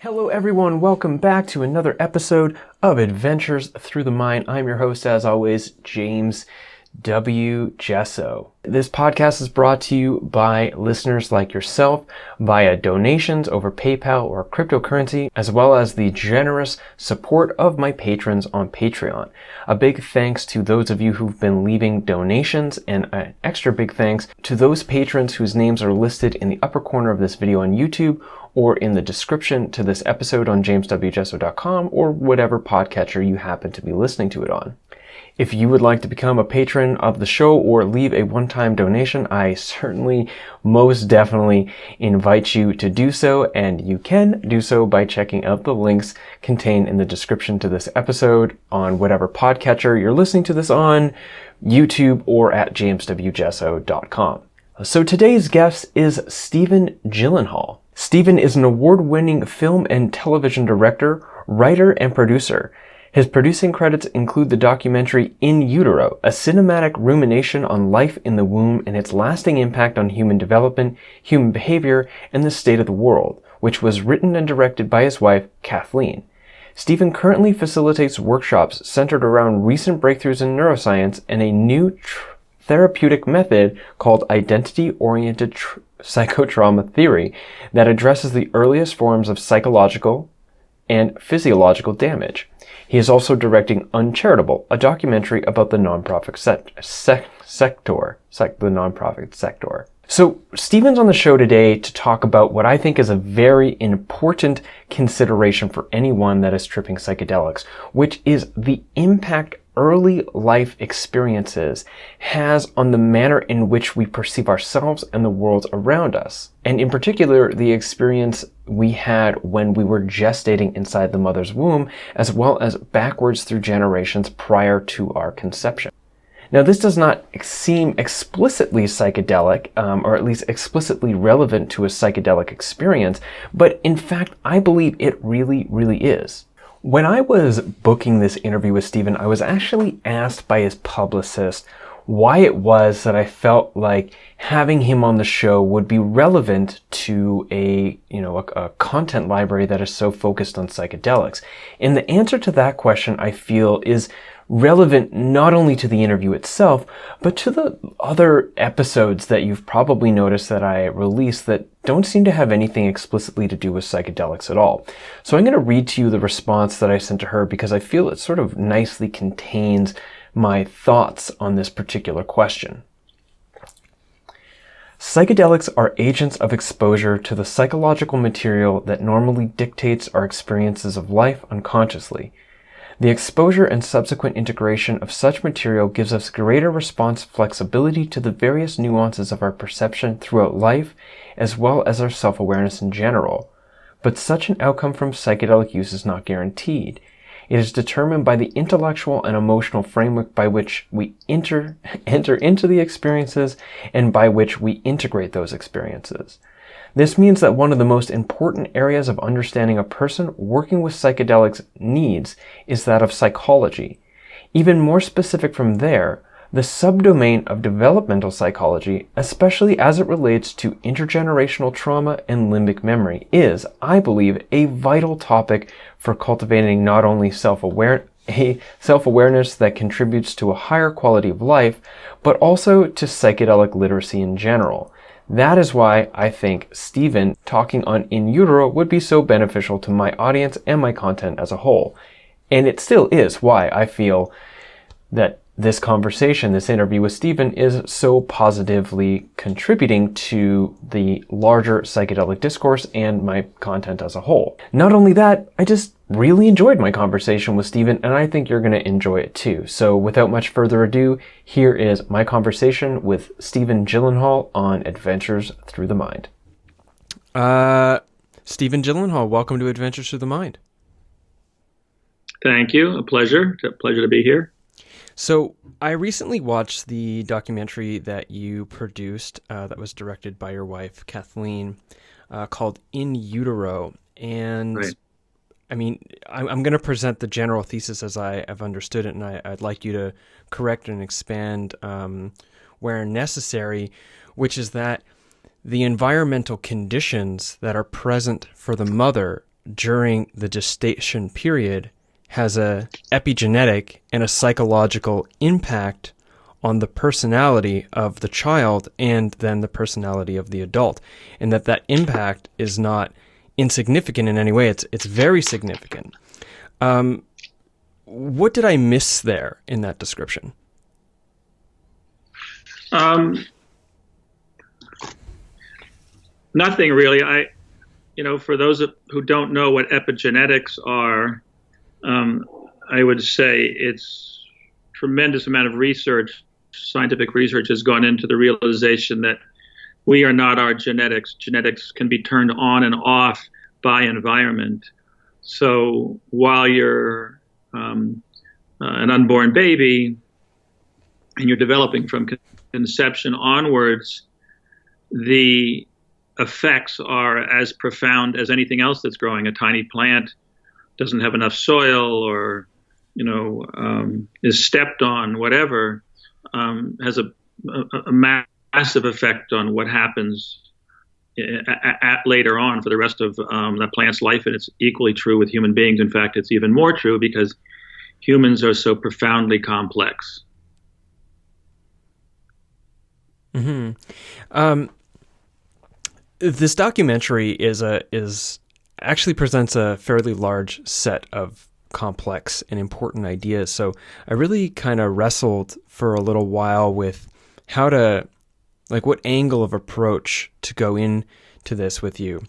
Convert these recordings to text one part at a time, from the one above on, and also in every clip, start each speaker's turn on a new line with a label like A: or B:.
A: Hello everyone, welcome back to another episode of Adventures Through the Mind. I'm your host, as always, James W. Jesso. This podcast is brought to you by listeners like yourself via donations over PayPal or cryptocurrency, as well as the generous support of my patrons on Patreon. A big thanks to those of you who've been leaving donations, and an extra big thanks to those patrons whose names are listed in the upper corner of this video on YouTube or in the description to this episode on jameswjesso.com or whatever podcatcher you happen to be listening to it on. If you would like to become a patron of the show or leave a one-time donation, I certainly, most definitely invite you to do so, and you can do so by checking out the links contained in the description to this episode on whatever podcatcher you're listening to this on, YouTube, or at jameswjesso.com. So today's guest is Stephen Gyllenhaal. Stephen is an award-winning film and television director, writer, and producer. His producing credits include the documentary In Utero, a cinematic rumination on life in the womb and its lasting impact on human development, human behavior, and the state of the world, which was written and directed by his wife, Kathleen. Stephen currently facilitates workshops centered around recent breakthroughs in neuroscience and a new therapeutic method called identity-oriented psychotrauma theory that addresses the earliest forms of psychological and physiological damage. He is also directing Uncharitable, a documentary about the nonprofit sector. So Stephen's on the show today to talk about what I think is a very important consideration for anyone that is tripping psychedelics, which is the impact early life experiences has on the manner in which we perceive ourselves and the world around us. And in particular, the experience we had when we were gestating inside the mother's womb, as well as backwards through generations prior to our conception. Now, this does not seem explicitly psychedelic, or at least explicitly relevant to a psychedelic experience, but in fact, I believe it really, really is. When I was booking this interview with Stephen, I was actually asked by his publicist why it was that I felt like having him on the show would be relevant to a content library that is so focused on psychedelics. And the answer to that question, I feel, is relevant not only to the interview itself, but to the other episodes that you've probably noticed that I released that don't seem to have anything explicitly to do with psychedelics at all. So I'm going to read to you the response that I sent to her because I feel it sort of nicely contains my thoughts on this particular question. Psychedelics are agents of exposure to the psychological material that normally dictates our experiences of life unconsciously. The exposure and subsequent integration of such material gives us greater response flexibility to the various nuances of our perception throughout life, as well as our self-awareness in general. But such an outcome from psychedelic use is not guaranteed. It is determined by the intellectual and emotional framework by which we enter into the experiences and by which we integrate those experiences. This means that one of the most important areas of understanding a person working with psychedelics needs is that of psychology. Even more specific from there, the subdomain of developmental psychology, especially as it relates to intergenerational trauma and limbic memory, is, I believe, a vital topic for cultivating not only self-awareness that contributes to a higher quality of life, but also to psychedelic literacy in general. That is why I think Stephen talking on In Utero would be so beneficial to my audience and my content as a whole. And it still is why I feel that this conversation, this interview with Stephen, is so positively contributing to the larger psychedelic discourse and my content as a whole. Not only that, I just really enjoyed my conversation with Stephen, and I think you're going to enjoy it too. So without much further ado, here is my conversation with Stephen Gyllenhaal on Adventures Through the Mind. Stephen Gyllenhaal, welcome to Adventures Through the Mind.
B: Thank you. A pleasure. It's a pleasure to be here.
A: So I recently watched the documentary that you produced that was directed by your wife, Kathleen, called In Utero. And
B: right.
A: I mean, I'm going to present the general thesis as I have understood it, and I'd like you to correct and expand where necessary, which is that the environmental conditions that are present for the mother during the gestation period has a epigenetic and a psychological impact on the personality of the child and then the personality of the adult, and that impact is not insignificant in any way. It's very significant. What did I miss there in that description?
B: Nothing really. For those who don't know what epigenetics are, I would say it's a tremendous amount of research, scientific research has gone into the realization that we are not our genetics. Genetics can be turned on and off by environment. So while you're an unborn baby and you're developing from conception onwards, the effects are as profound as anything else that's growing. A tiny plant doesn't have enough soil, or is stepped on, whatever, has a massive effect on what happens later on for the rest of the plant's life. And it's equally true with human beings. In fact, it's even more true because humans are so profoundly complex.
A: Mm-hmm. This documentary is actually presents a fairly large set of complex and important ideas. So I really kind of wrestled for a little while with how to, what angle of approach to go into this with you.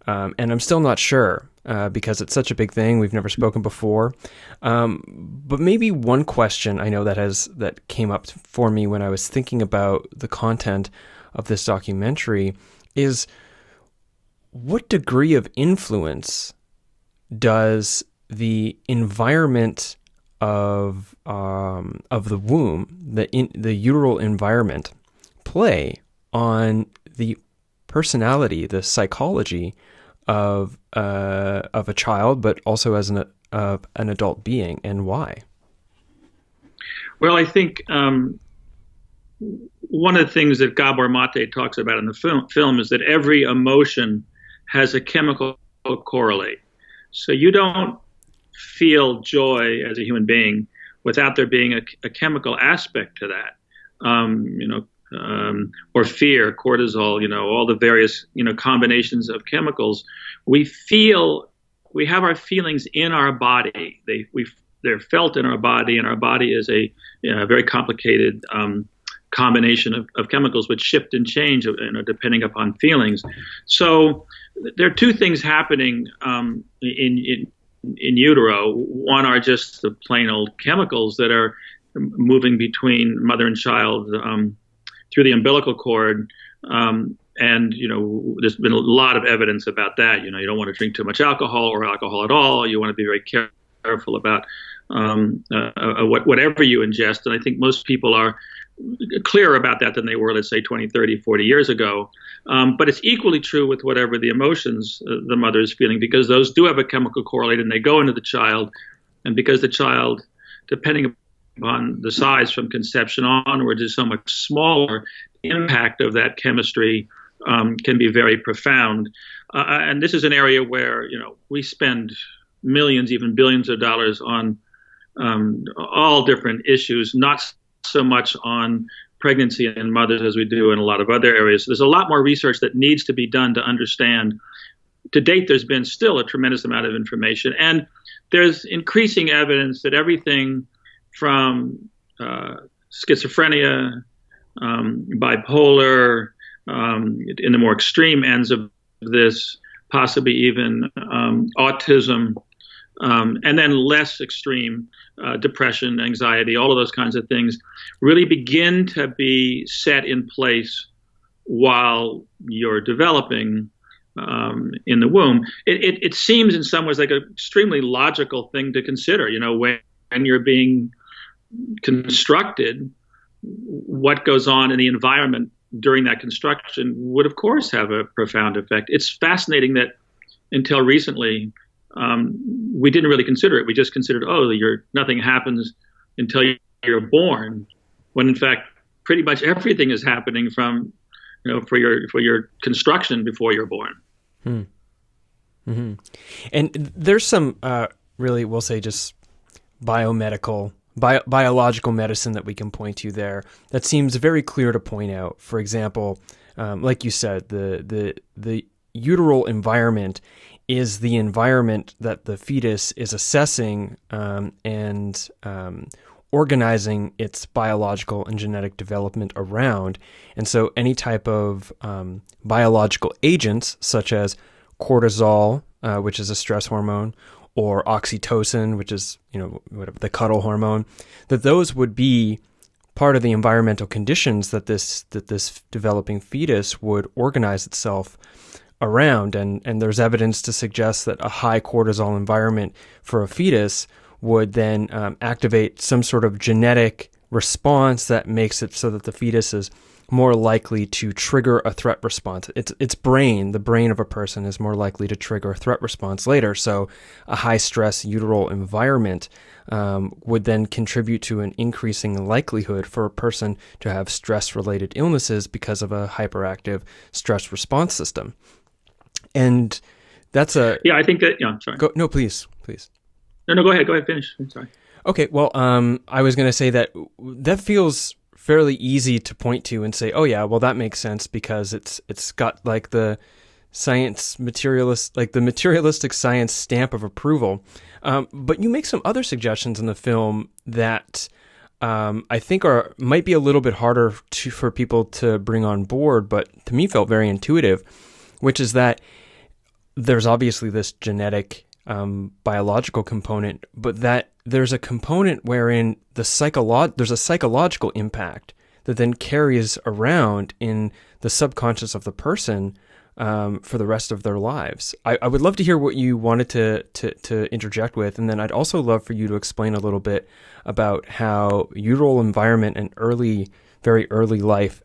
A: And I'm still not sure because it's such a big thing. We've never spoken before. But maybe one question I know that came up for me when I was thinking about the content of this documentary is, what degree of influence does the environment of the womb, the uteral environment, play on the personality, the psychology of a child, but also as an adult being, and why?
B: Well, I think one of the things that Gabor Mate talks about in the film is that every emotion has a chemical correlate. So you don't feel joy as a human being without there being a chemical aspect to that. Or fear, cortisol, all the various, combinations of chemicals. We have our feelings in our body. They're felt in our body, and our body is a very complicated combination of chemicals which shift and change, depending upon feelings. So there are two things happening in utero. One are just the plain old chemicals that are moving between mother and child through the umbilical cord. And, there's been a lot of evidence about that. You don't want to drink too much alcohol or alcohol at all. You want to be very careful about whatever you ingest. And I think most people are clearer about that than they were, let's say, 20, 30, 40 years ago. But it's equally true with whatever the emotions the mother is feeling, because those do have a chemical correlate and they go into the child. And because the child, depending upon the size from conception onwards, is so much smaller, the impact of that chemistry can be very profound. And this is an area where, we spend millions, even billions of dollars on all different issues, not so much on pregnancy and mothers as we do in a lot of other areas. So there's a lot more research that needs to be done to understand. To date, there's been still a tremendous amount of information, and there's increasing evidence that everything from schizophrenia, bipolar, in the more extreme ends of this, possibly even autism, and then less extreme depression, anxiety, all of those kinds of things really begin to be set in place while you're developing in the womb. It seems in some ways like an extremely logical thing to consider. When you're being constructed, what goes on in the environment during that construction would, of course, have a profound effect. It's fascinating that until recently, we didn't really consider it. We just considered, nothing happens until you're born, when in fact, pretty much everything is happening from, for your construction before you're born.
A: Hmm. And there's some really, we'll say, just biological medicine that we can point to there that seems very clear to point out. For example, like you said, the uteral environment is the environment that the fetus is assessing and organizing its biological and genetic development around. And so any type of biological agents, such as cortisol, which is a stress hormone, or oxytocin, which is, whatever, the cuddle hormone, that those would be part of the environmental conditions that this developing fetus would organize itself around. And there's evidence to suggest that a high cortisol environment for a fetus would then activate some sort of genetic response that makes it so that the fetus is more likely to trigger a threat response. The brain of a person is more likely to trigger a threat response later. So a high stress uteral environment would then contribute to an increasing likelihood for a person to have stress related illnesses because of a hyperactive stress response system. And that's
B: I think that, I'm sorry.
A: No, please.
B: No, go ahead, finish. I'm sorry.
A: Okay, well, I was going to say that feels fairly easy to point to and say, oh yeah, well that makes sense because it's got like the materialistic science stamp of approval. But you make some other suggestions in the film that I think might be a little bit harder for people to bring on board, but to me felt very intuitive, which is that there's obviously this genetic biological component, but that there's a component wherein there's a psychological impact that then carries around in the subconscious of the person for the rest of their lives. I would love to hear what you wanted to interject with, and then I'd also love for you to explain a little bit about how uteral environment and very early life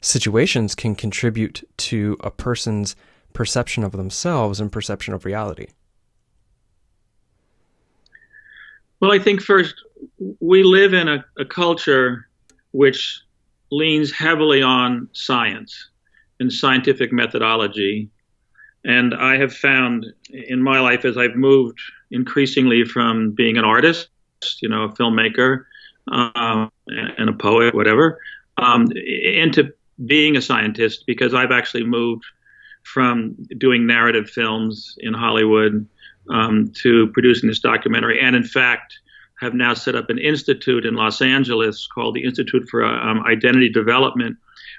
A: situations can contribute to a person's perception of themselves and perception of reality.
B: Well, I think first, we live in a culture which leans heavily on science and scientific methodology. And I have found in my life, as I've moved increasingly from being an artist, a filmmaker, and a poet, whatever, into being a scientist, because I've actually moved from doing narrative films in Hollywood to producing this documentary, and in fact have now set up an institute in Los Angeles called the Institute for Identity Development,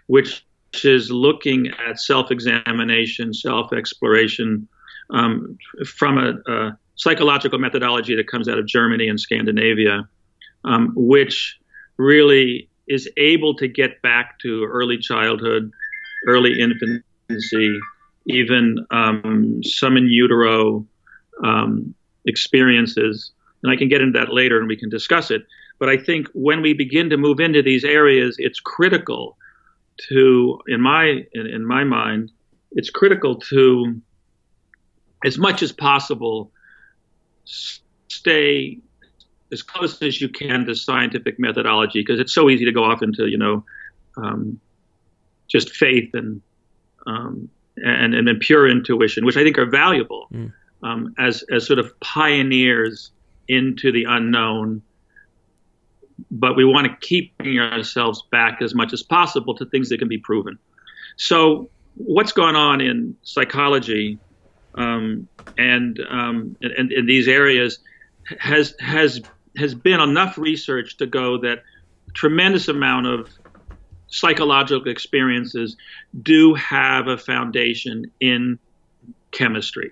B: which is looking at self-examination, self-exploration from a psychological methodology that comes out of Germany and Scandinavia, which really is able to get back to early childhood, early infancy, even some in utero experiences. And I can get into that later and we can discuss it. But I think when we begin to move into these areas, it's critical to, in my mind, it's critical to, as much as possible, stay as close as you can to scientific methodology, because it's so easy to go off into, just faith and pure intuition, which I think are valuable as sort of pioneers into the unknown. But we want to keep bringing ourselves back as much as possible to things that can be proven. So what's going on in psychology and in these areas has been enough research to go that a tremendous amount of psychological experiences do have a foundation in chemistry.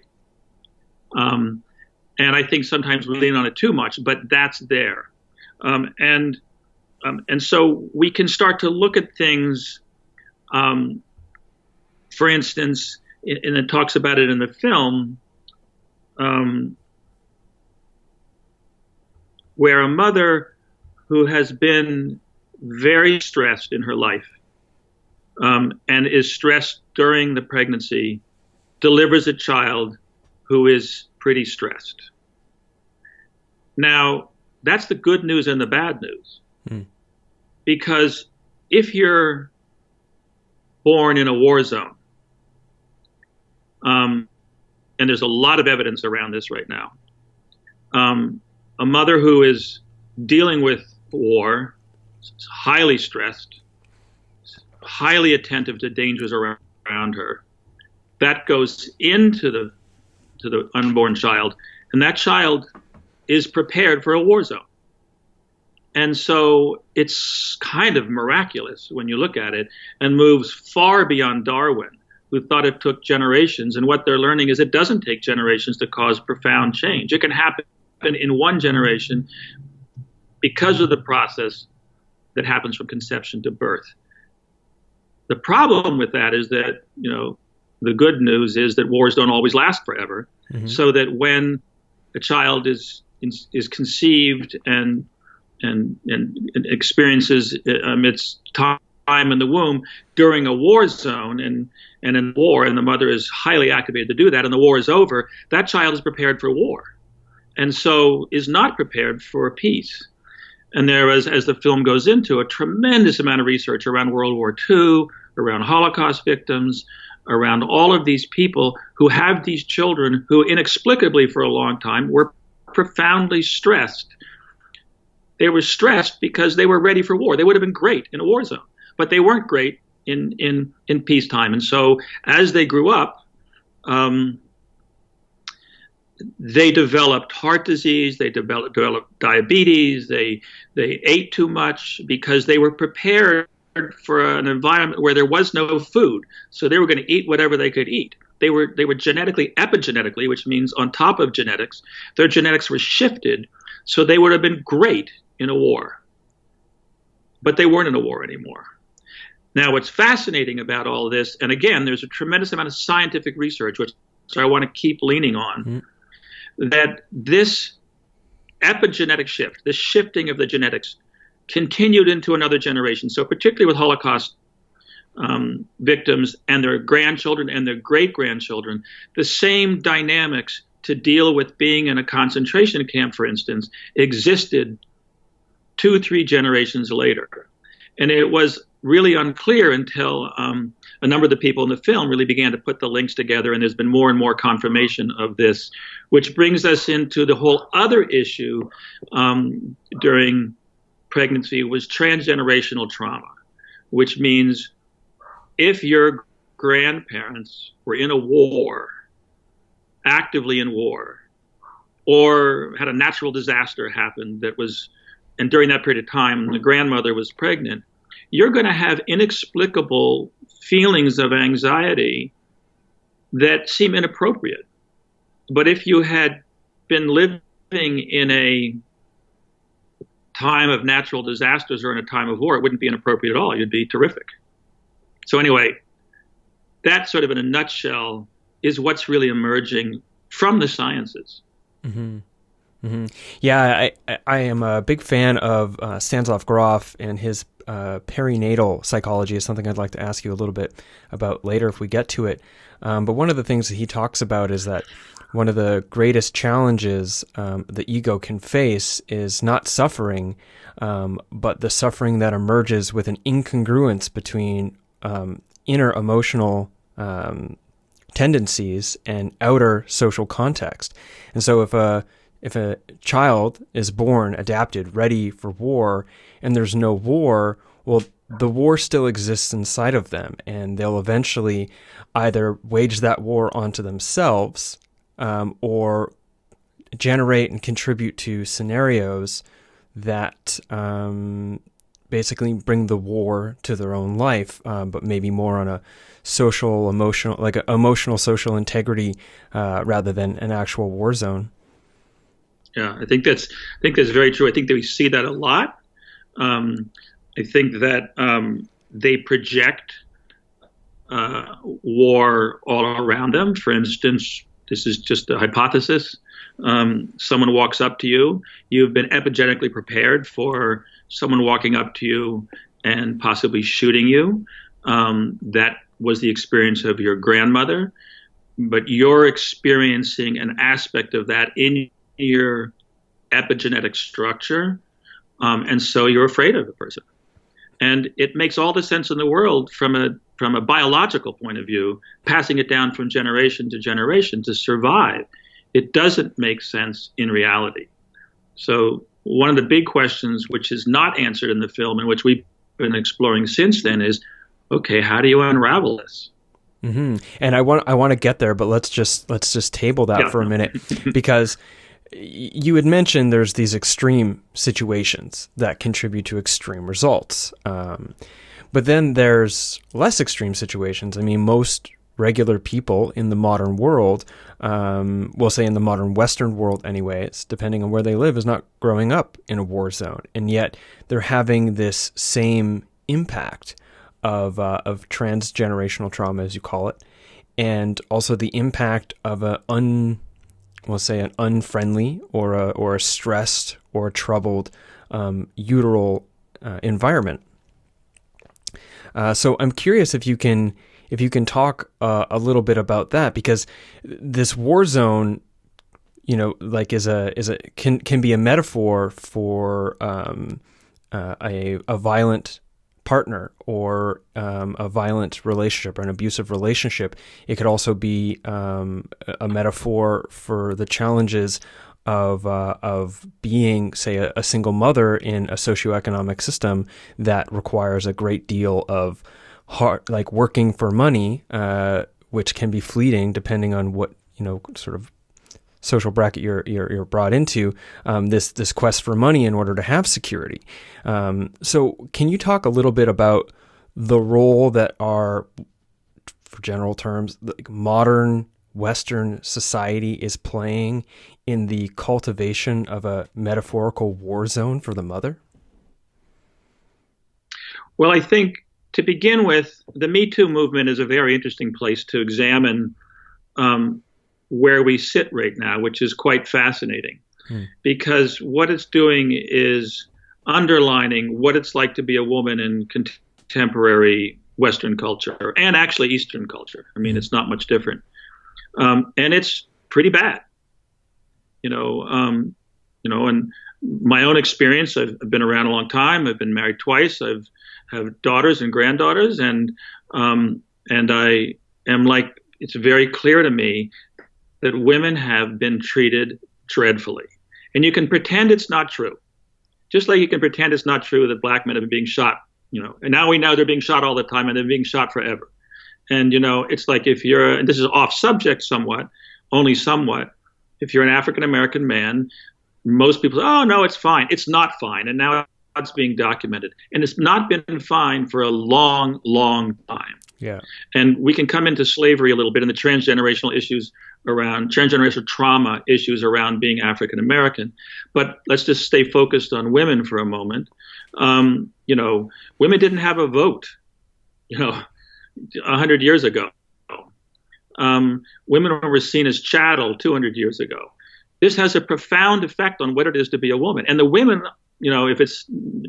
B: And I think sometimes we lean on it too much, but that's there. And so we can start to look at things, for instance, and it talks about it in the film, where a mother who has been very stressed in her life and is stressed during the pregnancy delivers a child who is pretty stressed. Now, that's the good news and the bad news. Because if you're born in a war zone, and there's a lot of evidence around this right now. A mother who is dealing with war, highly stressed, highly attentive to dangers around her, that goes into the unborn child, and that child is prepared for a war zone. And so it's kind of miraculous when you look at it, and moves far beyond Darwin, who thought it took generations. And what they're learning is it doesn't take generations to cause profound change. It can happen in one generation because of the process that happens from conception to birth. The problem with that is that, the good news is that wars don't always last forever. Mm-hmm. So that when a child is conceived and experiences its time in the womb during a war zone and in war, and the mother is highly activated to do that, and the war is over, that child is prepared for war, and so is not prepared for peace. And there is, as the film goes into, a tremendous amount of research around World War II, around Holocaust victims, around all of these people who have these children who inexplicably for a long time were profoundly stressed. They were stressed because they were ready for war. They would have been great in a war zone, but they weren't great in peacetime. And so as they grew up, they developed heart disease, they developed diabetes, they ate too much because they were prepared for an environment where there was no food. So they were going to eat whatever they could eat. They were genetically, epigenetically, which means on top of genetics, their genetics were shifted, so they would have been great in a war. But they weren't in a war anymore. Now, what's fascinating about all this, and again, there's a tremendous amount of scientific research, which I want to keep leaning on, that this epigenetic shift, this shifting of the genetics, continued into another generation. So particularly with Holocaust victims and their grandchildren and their great-grandchildren, the same dynamics to deal with being in a concentration camp, for instance, existed 2-3 generations later. And it was really unclear until a number of the people in the film really began to put the links together, and there's been more and more confirmation of this, which brings us into the whole other issue during pregnancy, was transgenerational trauma, which means if your grandparents were in a war, actively in war, or had a natural disaster happen and during that period of time, the grandmother was pregnant, you're going to have inexplicable feelings of anxiety that seem inappropriate. But if you had been living in a time of natural disasters or in a time of war, it wouldn't be inappropriate at all. You'd be terrific. So anyway, that sort of in a nutshell is what's really emerging from the sciences.
A: Mm-hmm. Mm-hmm. Yeah, I am a big fan of Stanislav Grof, and his perinatal psychology is something I'd like to ask you a little bit about later if we get to it. But one of the things that he talks about is that one of the greatest challenges the ego can face is not suffering, but the suffering that emerges with an incongruence between inner emotional tendencies and outer social context. And so if a child is born adapted, ready for war, and there's no war, well, the war still exists inside of them, and they'll eventually either wage that war onto themselves or generate and contribute to scenarios that basically bring the war to their own life, but maybe more on a social, emotional, like an emotional social integrity rather than an actual war zone.
B: Yeah, I think that's very true. I think that we see that a lot. I think that they project war all around them. For instance, this is just a hypothesis. Someone walks up to you. You've been epigenetically prepared for someone walking up to you and possibly shooting you. That was the experience of your grandmother, but you're experiencing an aspect of that in your epigenetic structure, and so you're afraid of the person. And it makes all the sense in the world from a from a biological point of view, passing it down from generation to generation to survive. It doesn't make sense in reality. So one of the big questions, which is not answered in the film and which we've been exploring since then, is, okay, how do you unravel this?
A: Mm-hmm. And I want to get there, but let's just table that for a minute, because you had mentioned there's these extreme situations that contribute to extreme results. But then there's less extreme situations. I mean, most regular people in the modern world, we'll say in the modern Western world anyways, depending on where they live, is not growing up in a war zone. And yet they're having this same impact of transgenerational trauma, as you call it, and also the impact of we'll say an unfriendly or a stressed or a troubled uteral environment. So I'm curious if you can talk a little bit about that, because this war zone, like can be a metaphor for a violent partner or a violent relationship or an abusive relationship. It could also be a metaphor for the challenges of being, say, a single mother in a socioeconomic system that requires a great deal of hard, like working for money, which can be fleeting depending on what sort of social bracket you're brought into, this quest for money in order to have security. So can you talk a little bit about the role that our, for general terms, like modern Western society is playing in the cultivation of a metaphorical war zone for the mother?
B: Well, I think to begin with, the Me Too movement is a very interesting place to examine where we sit right now, which is quite fascinating, because what it's doing is underlining what it's like to be a woman in contemporary Western culture and actually Eastern culture. I mean, it's not much different. And it's pretty bad, and my own experience, I've been around a long time. I've been married twice. I have daughters and granddaughters, and I am like, it's very clear to me that women have been treated dreadfully. And you can pretend it's not true. Just like you can pretend it's not true that black men have been being shot, and now we know they're being shot all the time and they're being shot forever. And, it's like if you're, and this is off subject somewhat, only somewhat, if you're an African-American man, most people say, oh, no, it's fine. It's not fine. And now it's being documented. And it's not been fine for a long, long time.
A: Yeah.
B: And we can come into slavery a little bit in the transgenerational issues around transgenerational trauma issues around being African American. But let's just stay focused on women for a moment. Women didn't have a vote, 100 years ago. Women were seen as chattel 200 years ago. This has a profound effect on what it is to be a woman. And the women, it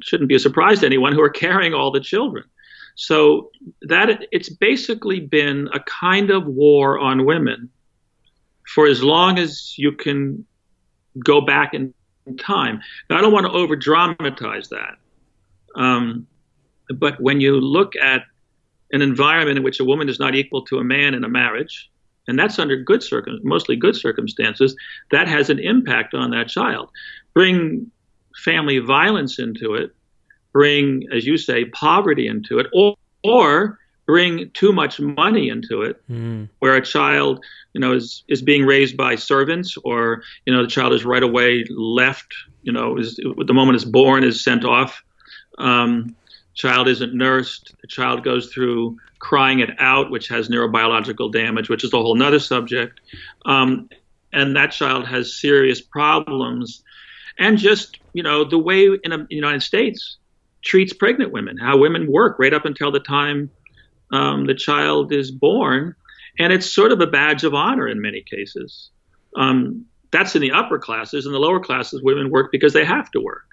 B: shouldn't be a surprise to anyone, who are carrying all the children. So that it's basically been a kind of war on women for as long as you can go back in time. Now, I don't want to over dramatize that. But when you look at an environment in which a woman is not equal to a man in a marriage, and that's under mostly good circumstances, that has an impact on that child. Bring family violence into it, bring, as you say, poverty into it, or bring too much money into it, where a child, is being raised by servants, or, the child is right away left, the moment it's born is sent off. Child isn't nursed. The child goes through crying it out, which has neurobiological damage, which is a whole nother subject. And that child has serious problems. And just, the way in the United States treats pregnant women, how women work right up until the time the child is born. And it's sort of a badge of honor in many cases. That's in the upper classes. In the lower classes, women work because they have to work.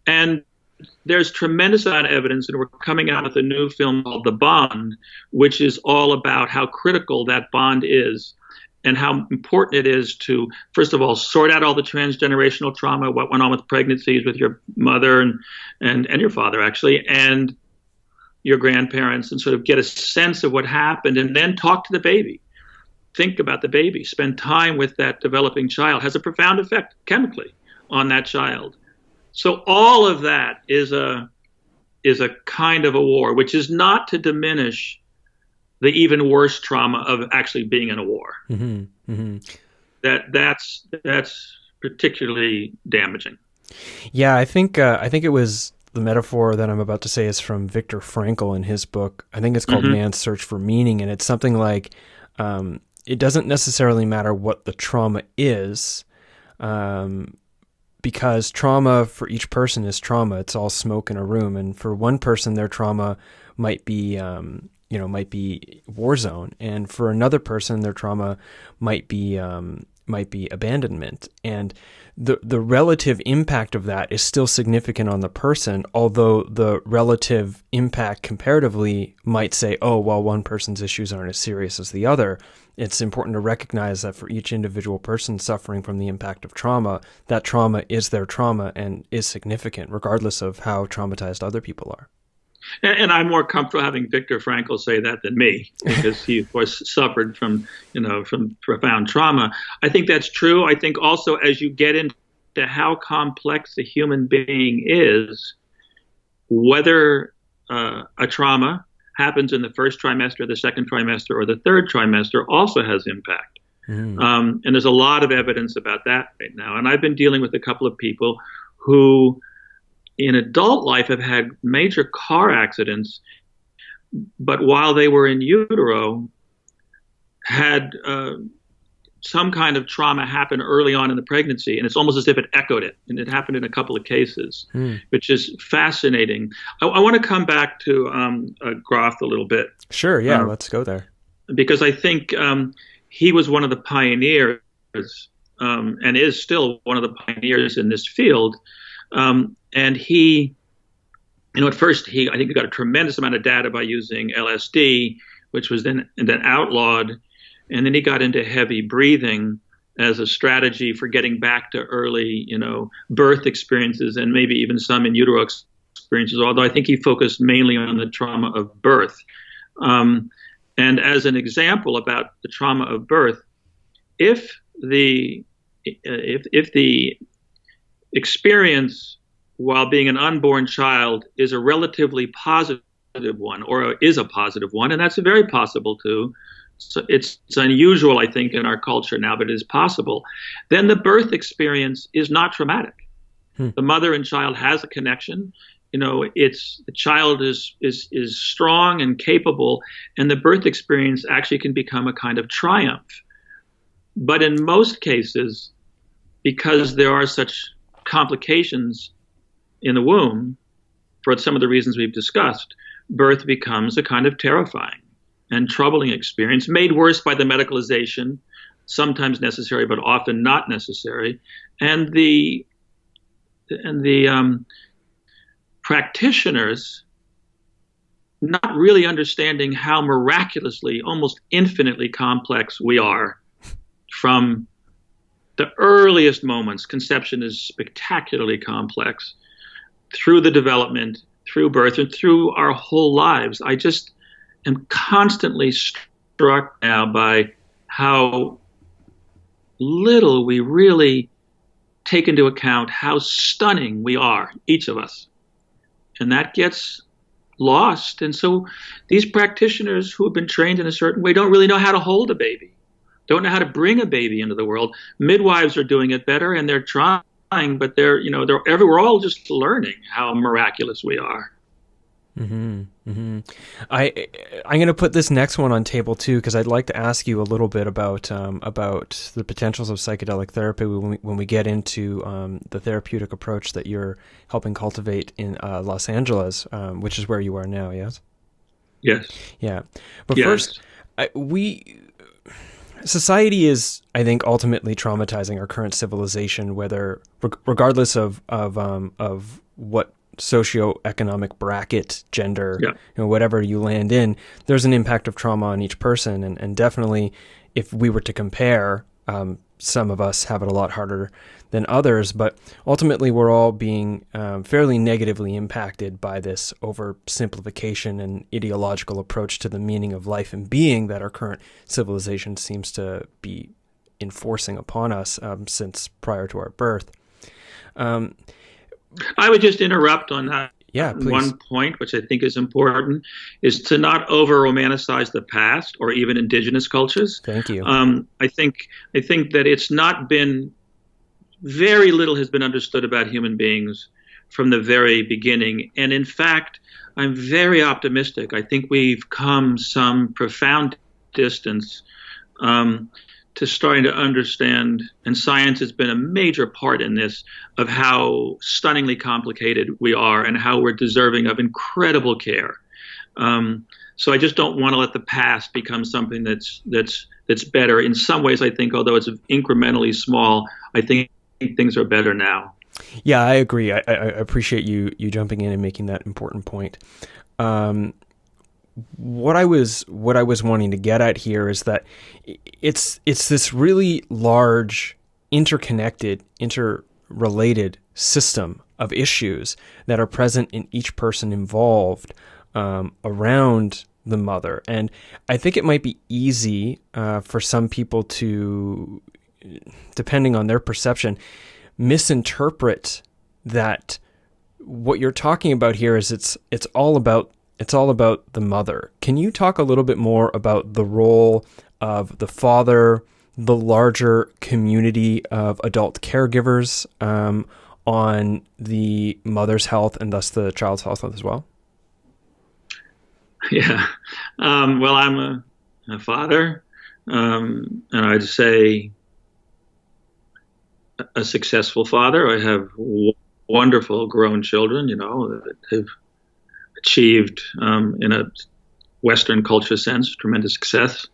B: And there's tremendous amount of evidence, and we're coming out with a new film called The Bond, which is all about how critical that bond is and how important it is to, first of all, sort out all the transgenerational trauma, what went on with pregnancies with your mother and your father, actually, and your grandparents and sort of get a sense of what happened, and then talk to the baby. Think about the baby. Spend time with that developing child. Has a profound effect chemically on that child. So all of that is a kind of a war, which is not to diminish the even worse trauma of actually being in a war.
A: Mm-hmm. Mm-hmm.
B: That's particularly damaging.
A: Yeah, I think it was the metaphor that I'm about to say is from Viktor Frankl in his book. I think it's called Man's Search for Meaning, and it's something like it doesn't necessarily matter what the trauma is, because trauma for each person is trauma. It's all smoke in a room, and for one person, their trauma might be might be war zone, and for another person, their trauma might be abandonment, and the relative impact of that is still significant on the person, although the relative impact comparatively might say, oh, well, one person's issues aren't as serious as the other. It's important to recognize that for each individual person suffering from the impact of trauma, that trauma is their trauma and is significant, regardless of how traumatized other people are.
B: And I'm more comfortable having Viktor Frankl say that than me, because he, of course, suffered from profound trauma. I think that's true. I think also as you get into how complex a human being is, whether a trauma happens in the first trimester, the second trimester, or the third trimester also has impact. And there's a lot of evidence about that right now. And I've been dealing with a couple of people who in adult life have had major car accidents, but while they were in utero, had some kind of trauma happen early on in the pregnancy, and it's almost as if it echoed it, and it happened in a couple of cases, which is fascinating. I want to come back to Groth a little bit.
A: Sure, yeah, let's go there. Because
B: I think he was one of the pioneers, and is still one of the pioneers in this field. And he, at first I think he got a tremendous amount of data by using LSD, which was then outlawed. And then he got into heavy breathing as a strategy for getting back to early, birth experiences, and maybe even some in utero experiences, although I think he focused mainly on the trauma of birth. And as an example about the trauma of birth, if the experience while being an unborn child is a relatively positive one, or is a positive one, and that's very possible too. So it's unusual, I think, in our culture now, but it is possible. Then the birth experience is not traumatic. The mother and child has a connection. The child is strong and capable, and the birth experience actually can become a kind of triumph. But in most cases, because there are such complications in the womb, for some of the reasons we've discussed, birth becomes a kind of terrifying and troubling experience, made worse by the medicalization, sometimes necessary but often not necessary, and the practitioners not really understanding how miraculously, almost infinitely complex we are from the earliest moments. Conception is spectacularly complex, through the development, through birth, and through our whole lives. I just am constantly struck now by how little we really take into account how stunning we are, each of us. And that gets lost. And so these practitioners who have been trained in a certain way don't really know how to hold a baby, don't know how to bring a baby into the world. Midwives are doing it better, and they're trying, but we're all just learning how miraculous we are.
A: I'm going to put this next one on table too, because I'd like to ask you a little bit about the potentials of psychedelic therapy when we get into the therapeutic approach that you're helping cultivate in Los Angeles, which is where you are now. Yes.
B: Yes.
A: Yeah. But first, society is, I think, ultimately traumatizing our current civilization, whether regardless of what socioeconomic bracket, gender, whatever you land in, there's an impact of trauma on each person. And definitely, if we were to compare Some of us have it a lot harder than others, but ultimately we're all being fairly negatively impacted by this oversimplification and ideological approach to the meaning of life and being that our current civilization seems to be enforcing upon us since prior to our birth.
B: I would just interrupt on that.
A: Yeah, please.
B: One point, which I think is important, is to not over-romanticize the past or even indigenous cultures.
A: Thank you.
B: I think that it's not been, very little has been understood about human beings from the very beginning. And in fact, I'm very optimistic. I think we've come some profound distance to starting to understand, and science has been a major part in this, of how stunningly complicated we are and how we're deserving of incredible care. So I just don't want to let the past become something that's better. In some ways, I think, although it's incrementally small, I think things are better now.
A: Yeah, I agree. I appreciate you jumping in and making that important point. What I was wanting to get at here is that it's this really large, interconnected, interrelated system of issues that are present in each person involved around the mother. And I think it might be easy for some people to, depending on their perception, misinterpret that what you're talking about here is it's all about the mother. Can you talk a little bit more about the role of the father, the larger community of adult caregivers on the mother's health and thus the child's health as well?
B: Yeah. Well, I'm a father, and I'd say a successful father. I have wonderful grown children, that have achieved, in a Western culture sense, tremendous success.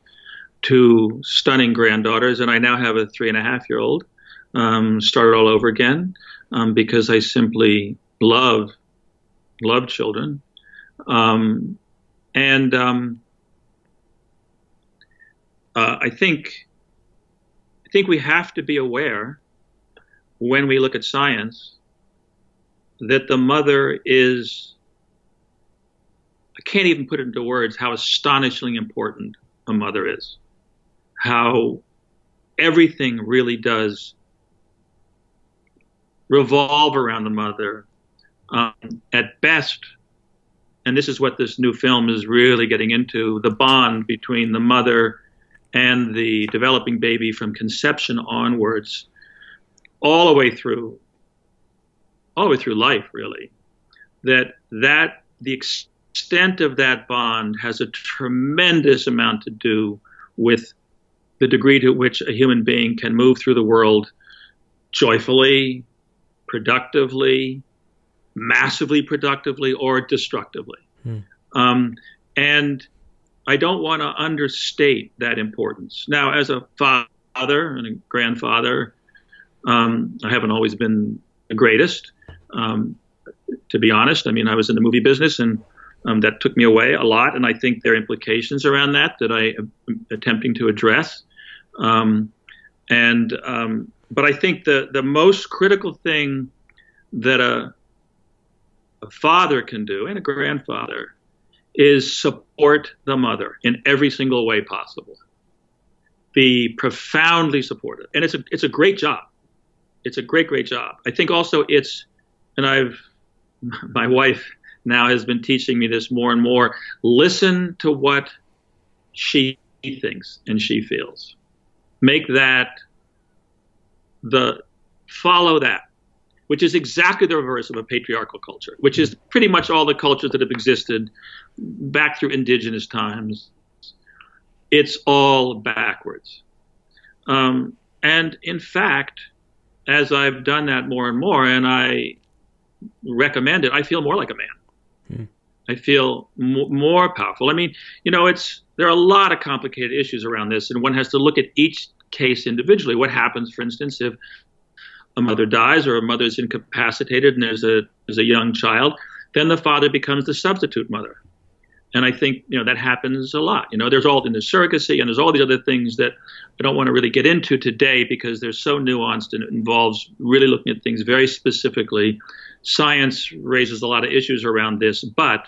B: 2 stunning granddaughters, and I now have a 3.5-year-old. Started all over again because I simply love children. I think we have to be aware, when we look at science, that the mother is, I can't even put it into words how astonishingly important a mother is. How everything really does revolve around the mother. At best, and this is what this new film is really getting into, the bond between the mother and the developing baby from conception onwards, all the way through life, really. That the extent of that bond has a tremendous amount to do with the degree to which a human being can move through the world joyfully, productively, massively productively, or destructively. And I don't want to understate that importance. Now, as a father and a grandfather, I haven't always been the greatest, to be honest. I mean, I was in the movie business, and that took me away a lot, and I think there are implications around that I am attempting to address. But I think the most critical thing that a father can do, and a grandfather, is support the mother in every single way possible. Be profoundly supportive, and it's a great job. It's a great job. I think also my wife now has been teaching me this more and more. Listen to what she thinks and she feels. Make that follow that, which is exactly the reverse of a patriarchal culture, which is pretty much all the cultures that have existed back through indigenous times. It's all backwards. And in fact, as I've done that more and more, and I recommend it, I feel more like a man. I feel more powerful. I mean, there are a lot of complicated issues around this, and one has to look at each case individually. What happens, for instance, if a mother dies or a mother is incapacitated and there's a young child? Then the father becomes the substitute mother. And I think, that happens a lot. There's all in the surrogacy, and there's all these other things that I don't want to really get into today because they're so nuanced and it involves really looking at things very specifically. Science raises a lot of issues around this, but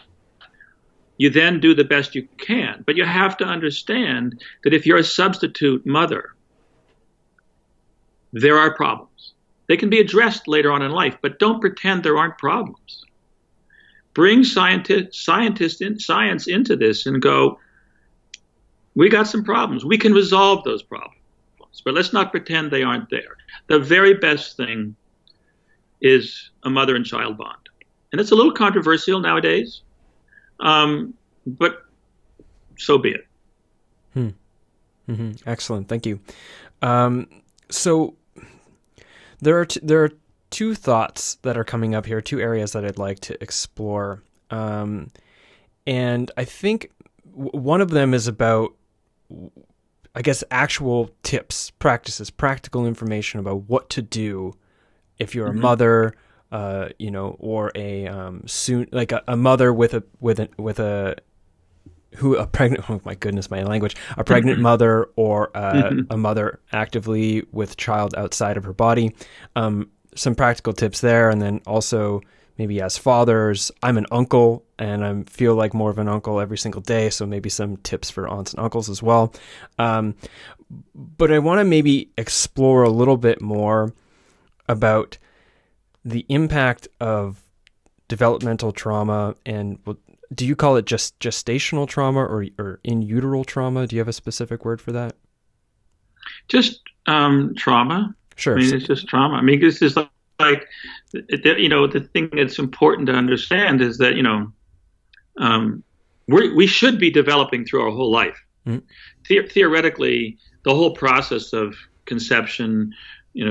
B: you then do the best you can. But you have to understand that if you're a substitute mother, there are problems. They can be addressed later on in life, but don't pretend there aren't problems. Bring science into this and go, we got some problems. We can resolve those problems, but let's not pretend they aren't there. The very best thing is a mother and child bond. And it's a little controversial nowadays, but so be it.
A: Mm-hmm. Excellent. Thank you. So there are two thoughts that are coming up here, two areas that I'd like to explore. And I think one of them is about, I guess, actual tips, practices, practical information about what to do if you're a mother, or a mother a pregnant, oh my goodness, my language, a pregnant mother or a mother actively with child outside of her body. Some practical tips there. And then also maybe as fathers, I'm an uncle and I feel like more of an uncle every single day. So maybe some tips for aunts and uncles as well. But I want to maybe explore a little bit more about the impact of developmental trauma. And do you call it just gestational trauma or in utero trauma? Do you have a specific word for that? Just
B: trauma.
A: Sure.
B: I mean, it's just trauma. I mean, this is like the thing that's important to understand is that, we should be developing through our whole life. Mm-hmm. Theoretically, the whole process of conception,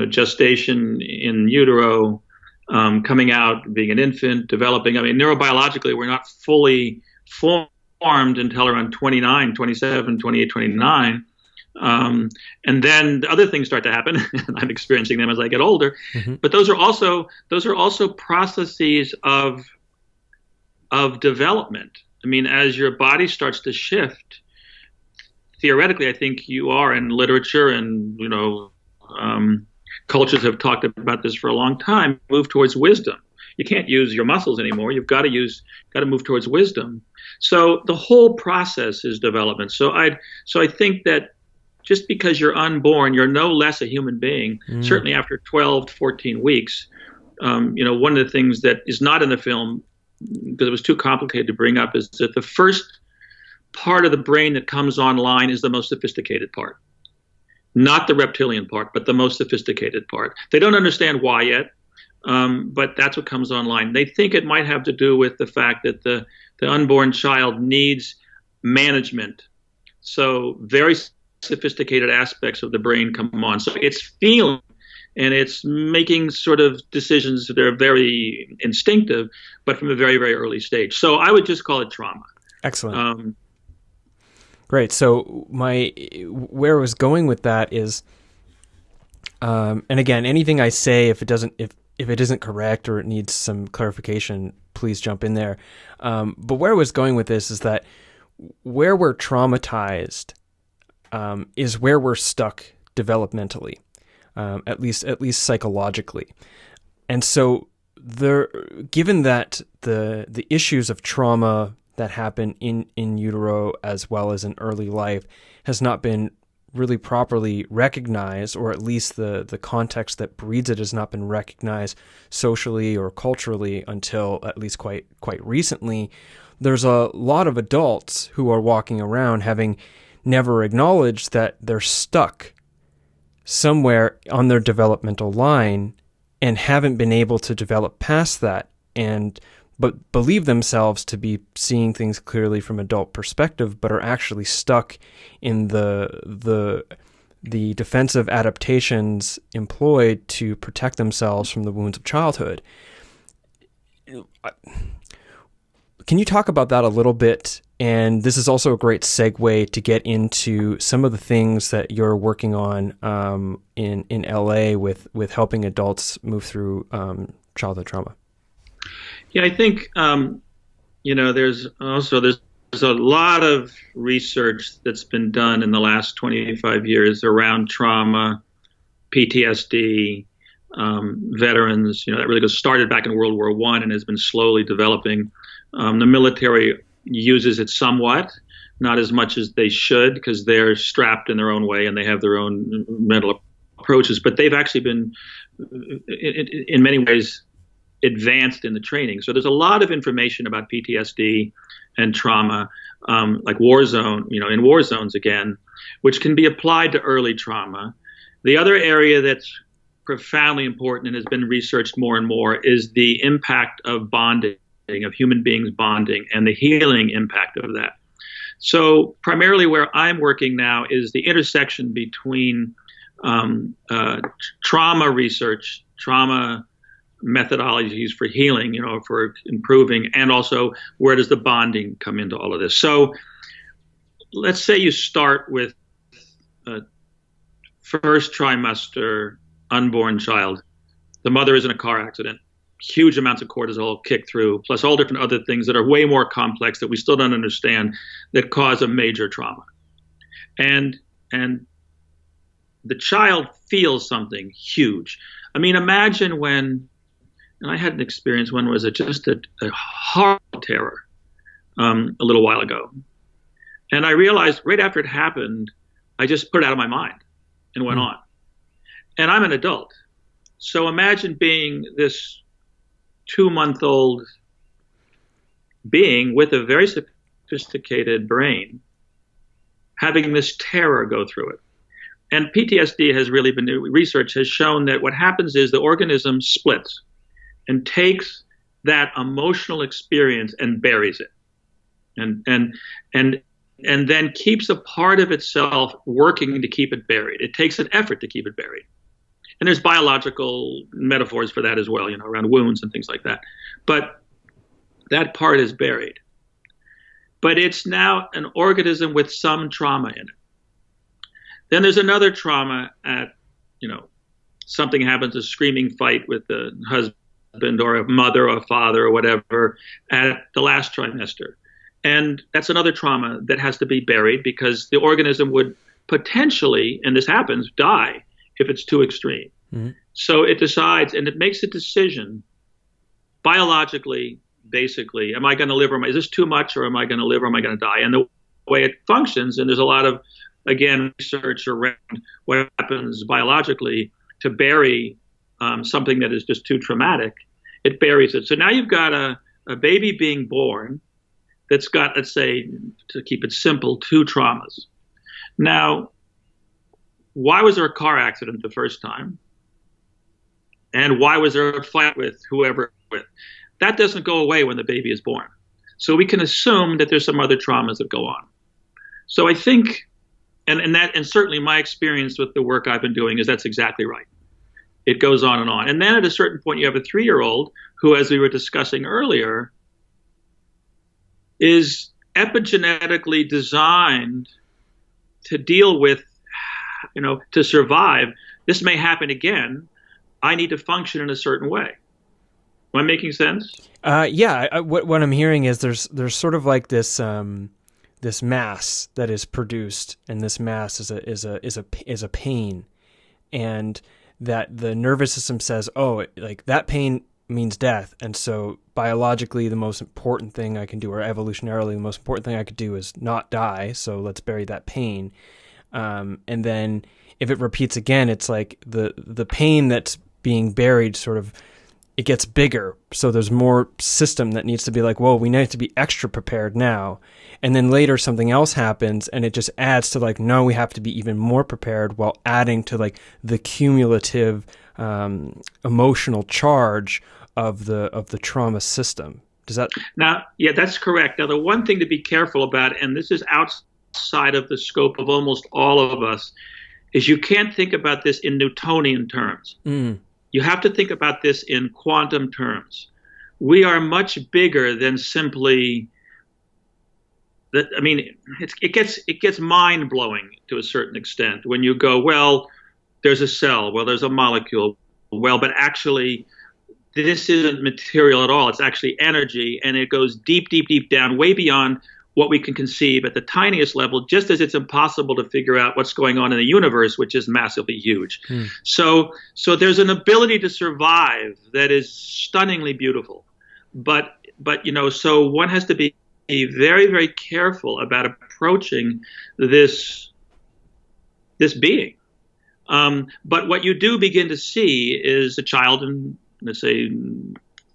B: gestation in utero, coming out, being an infant, developing. I mean, neurobiologically, we're not fully formed until around 29, 27, 28, 29. And then the other things start to happen. And I'm experiencing them as I get older. Mm-hmm. But those are also processes of development. I mean, as your body starts to shift, theoretically, I think you are in literature and cultures have talked about this for a long time. Move towards wisdom. You can't use your muscles anymore. You've got to move towards wisdom. So the whole process is development. So I think that just because you're unborn, you're no less a human being. Certainly after 12 to 14 weeks, one of the things that is not in the film because it was too complicated to bring up is that the first part of the brain that comes online is the most sophisticated part. Not the reptilian part, but the most sophisticated part. They don't understand why yet, but that's what comes online. They think it might have to do with the fact that the unborn child needs management. So very sophisticated aspects of the brain come on. So it's feeling and it's making sort of decisions that are very instinctive, but from a very, very early stage. So I would just call it trauma.
A: Excellent. Great. So where I was going with that is, and again, anything I say, if it isn't correct or it needs some clarification, please jump in there. But where I was going with this is that where we're traumatized is where we're stuck developmentally, at least psychologically. And so given that the issues of trauma that happen in utero as well as in early life has not been really properly recognized, or at least the context that breeds it has not been recognized socially or culturally until at least quite recently. There's a lot of adults who are walking around having never acknowledged that they're stuck somewhere on their developmental line and haven't been able to develop past that, but believe themselves to be seeing things clearly from adult perspective, but are actually stuck in the defensive adaptations employed to protect themselves from the wounds of childhood. Can you talk about that a little bit? And this is also a great segue to get into some of the things that you're working on in LA with helping adults move through childhood trauma.
B: Yeah, I think there's a a lot of research that's been done in the last 25 years around trauma, PTSD, veterans. That really started back in World War I and has been slowly developing. The military uses it somewhat, not as much as they should, because they're strapped in their own way and they have their own mental approaches. But they've actually been, in many ways, advanced in the training. So there's a lot of information about PTSD and trauma, like war zone, in war zones again, which can be applied to early trauma. The other area that's profoundly important and has been researched more and more is the impact of bonding, of human beings bonding, and the healing impact of that. So primarily where I'm working now is the intersection between trauma research, trauma methodologies for healing, for improving, and also where does the bonding come into all of this. So let's say you start with a first trimester unborn child. The mother is in a car accident. Huge amounts of cortisol kick through, plus all different other things that are way more complex that we still don't understand, that cause a major trauma. And the child feels something huge. I mean, imagine when, and I had an experience when was it just a horrible terror a little while ago. And I realized right after it happened, I just put it out of my mind and went on. And I'm an adult. So imagine being this 2-month-old being with a very sophisticated brain, having this terror go through it. And PTSD has really been, research has shown that what happens is the organism splits and takes that emotional experience and buries it. And then keeps a part of itself working to keep it buried. It takes an effort to keep it buried. And there's biological metaphors for that as well, around wounds and things like that. But that part is buried. But it's now an organism with some trauma in it. Then there's another trauma at, something happens, a screaming fight with the husband or a mother or a father or whatever at the last trimester. And that's another trauma that has to be buried because the organism would potentially, and this happens, die if it's too extreme. Mm-hmm. So it decides, and it makes a decision biologically, basically, am I going to live or is this too much, or am I going to live or am I going to die? And the way it functions, and there's a lot of, again, research around what happens biologically to bury something that is just too traumatic, it buries it. So now you've got a baby being born that's got, let's say, to keep it simple, 2 traumas. Now, why was there a car accident the first time? And why was there a fight with whoever with? That doesn't go away when the baby is born. So we can assume that there's some other traumas that go on. So I think, and certainly my experience with the work I've been doing is that's exactly right. It goes on. And then at a certain point, you have a 3-year-old who, as we were discussing earlier, is epigenetically designed to deal with, to survive. This may happen again. I need to function in a certain way. Am I making sense?
A: Yeah. What I'm hearing is there's sort of like this this mass that is produced, and this mass is a pain, and that the nervous system says, oh, like that pain means death, and so biologically the most important thing I can do, or evolutionarily the most important thing I could do, is not die, so let's bury that pain. And then if it repeats again, it's like the pain that's being buried sort of, it gets bigger, so there's more system that needs to be like, whoa, we need to be extra prepared now. And then later something else happens, and it just adds to like, no, we have to be even more prepared, while adding to like the cumulative emotional charge of the trauma system. Does that?
B: Now, yeah, that's correct. Now, the one thing to be careful about, and this is outside of the scope of almost all of us, is you can't think about this in Newtonian terms. You have to think about this in quantum terms. We are much bigger than simply that. I mean, it gets mind blowing to a certain extent when you go, well, there's a cell, well, there's a molecule, well, but actually this isn't material at all. It's actually energy, and it goes deep, deep, deep down, way beyond what we can conceive at the tiniest level, just as it's impossible to figure out what's going on in the universe, which is massively huge. So there's an ability to survive that is stunningly beautiful. But so one has to be very, very careful about approaching this being. But what you do begin to see is a child in, let's say,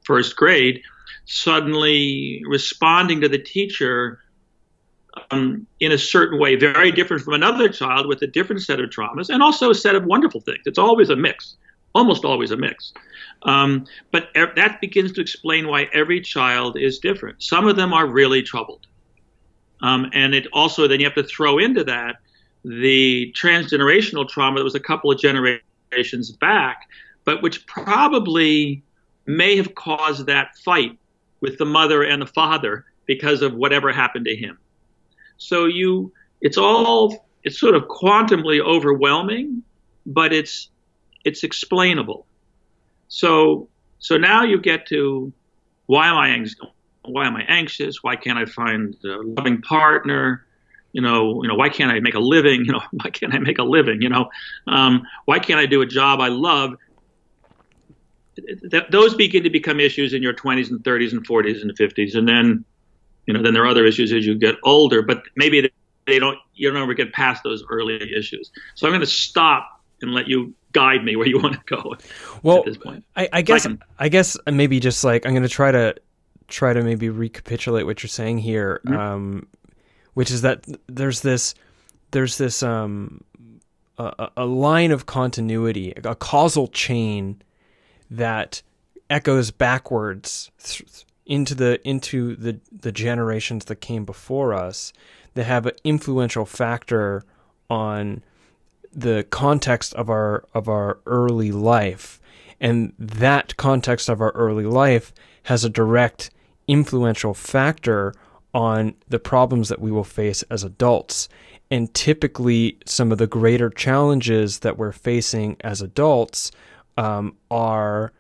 B: first grade suddenly responding to the teacher in a certain way, very different from another child with a different set of traumas, and also a set of wonderful things. It's always a mix, almost always a mix. But that begins to explain why every child is different. Some of them are really troubled. And it also, then you have to throw into that the transgenerational trauma that was a couple of generations back, but which probably may have caused that fight with the mother and the father because of whatever happened to him. So it's sort of quantumly overwhelming, but it's explainable. So now you get to, why am I anxious? Why can't I find a loving partner? Why can't I make a living? Why can't I make a living? Why can't I do a job I love? Those begin to become issues in your 20s and 30s and 40s and 50s, and then then there are other issues as you get older. But maybe you don't ever get past those early issues. So I'm going to stop and let you guide me where you want to go.
A: Well,
B: at this point.
A: I guess maybe just like I'm going to try to maybe recapitulate what you're saying here, which is that there's this a line of continuity, a causal chain that echoes backwards into the generations that came before us, that have an influential factor on the context of our early life, and that context of our early life has a direct influential factor on the problems that we will face as adults. And typically some of the greater challenges that we're facing as adults are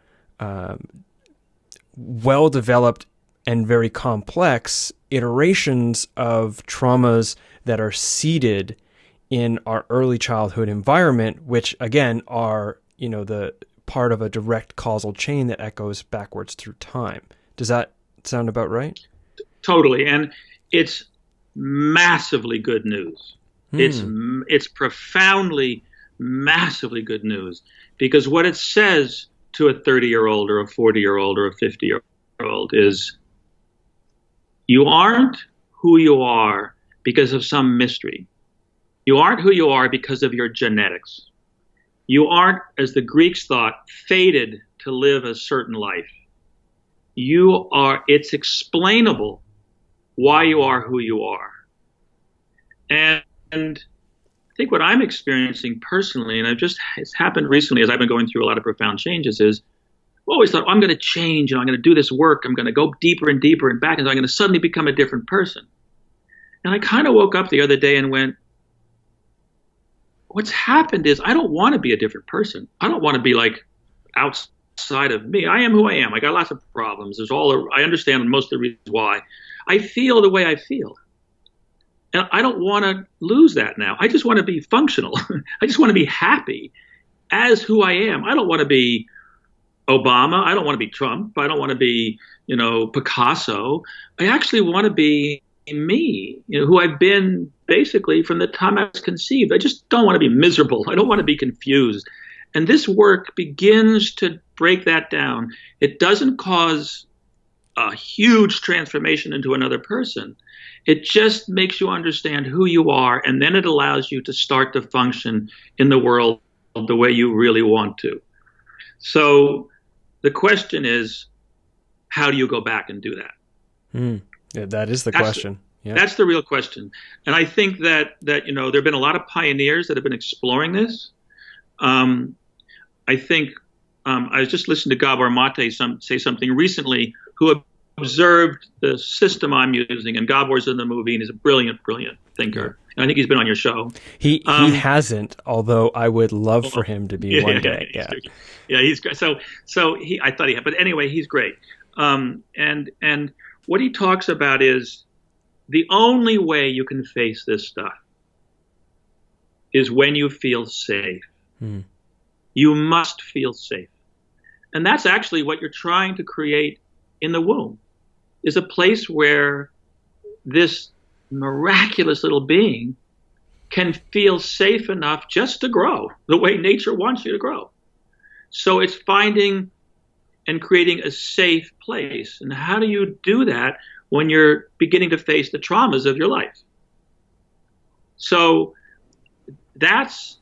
A: well-developed and very complex iterations of traumas that are seated in our early childhood environment, which again are, the part of a direct causal chain that echoes backwards through time. Does that sound about right?
B: Totally. And it's massively good news. It's profoundly, massively good news, because what it says to a 30-year-old or a 40-year-old or a 50-year-old is, you aren't who you are because of some mystery. You aren't who you are because of your genetics. You aren't, as the Greeks thought, fated to live a certain life. It's explainable why you are who you are. And I think what I'm experiencing personally, and it's happened recently as I've been going through a lot of profound changes, is I always thought, I'm going to change, and I'm going to do this work. I'm going to go deeper and deeper and back, and I'm going to suddenly become a different person. And I kind of woke up the other day and went, what's happened is I don't want to be a different person. I don't want to be like outside of me. I am who I am. I got lots of problems. I understand most of the reasons why. I feel the way I feel. And I don't want to lose that now. I just want to be functional. I just want to be happy as who I am. I don't want to be Obama. I don't want to be Trump. I don't want to be, Picasso. I actually want to be me, who I've been basically from the time I was conceived. I just don't want to be miserable. I don't want to be confused. And this work begins to break that down. It doesn't cause a huge transformation into another person. It just makes you understand who you are, and then it allows you to start to function in the world the way you really want to. So the question is, how do you go back and do that?
A: Yeah, that is the question. Yeah.
B: That's the real question. And I think that there have been a lot of pioneers that have been exploring this. I think I was just listening to Gabor Mate say something recently, who observed the system I'm using, and Gabor's in the movie, and he's a brilliant, brilliant thinker. And I think he's been on your show. He
A: hasn't, although I would love for him to be one day.
B: Yeah, he's great. So I thought he had, but anyway, he's great. And what he talks about is the only way you can face this stuff is when you feel safe. You must feel safe. And that's actually what you're trying to create in the womb, is a place where this miraculous little being can feel safe enough just to grow the way nature wants you to grow. So it's finding and creating a safe place. And how do you do that when you're beginning to face the traumas of your life? So that's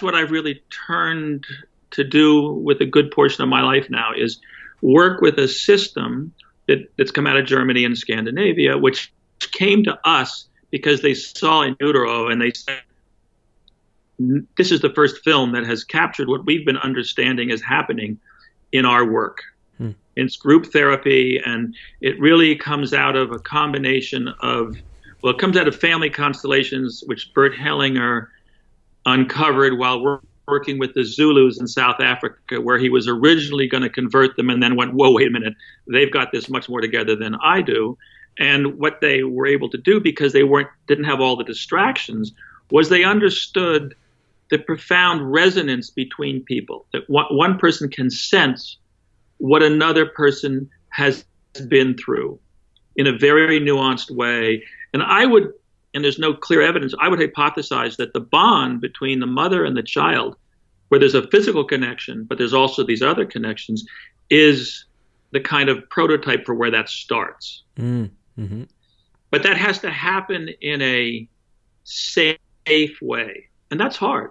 B: what I've really turned to do with a good portion of my life now, is work with a system that's come out of Germany and Scandinavia, which came to us because they saw In Utero and they said, this is the first film that has captured what we've been understanding is happening in our work. It's group therapy, and it really comes out of a combination of, well, it comes out of family constellations, which Bert Hellinger uncovered while we're working with the Zulus in South Africa, where he was originally going to convert them and then went, whoa, wait a minute, they've got this much more together than I do. And what they were able to do, because they didn't have all the distractions, was they understood the profound resonance between people, that one person can sense what another person has been through in a very nuanced way. And there's no clear evidence, I would hypothesize that the bond between the mother and the child, where there's a physical connection, but there's also these other connections, is the kind of prototype for where that starts. Mm-hmm. But that has to happen in a safe way. And that's hard.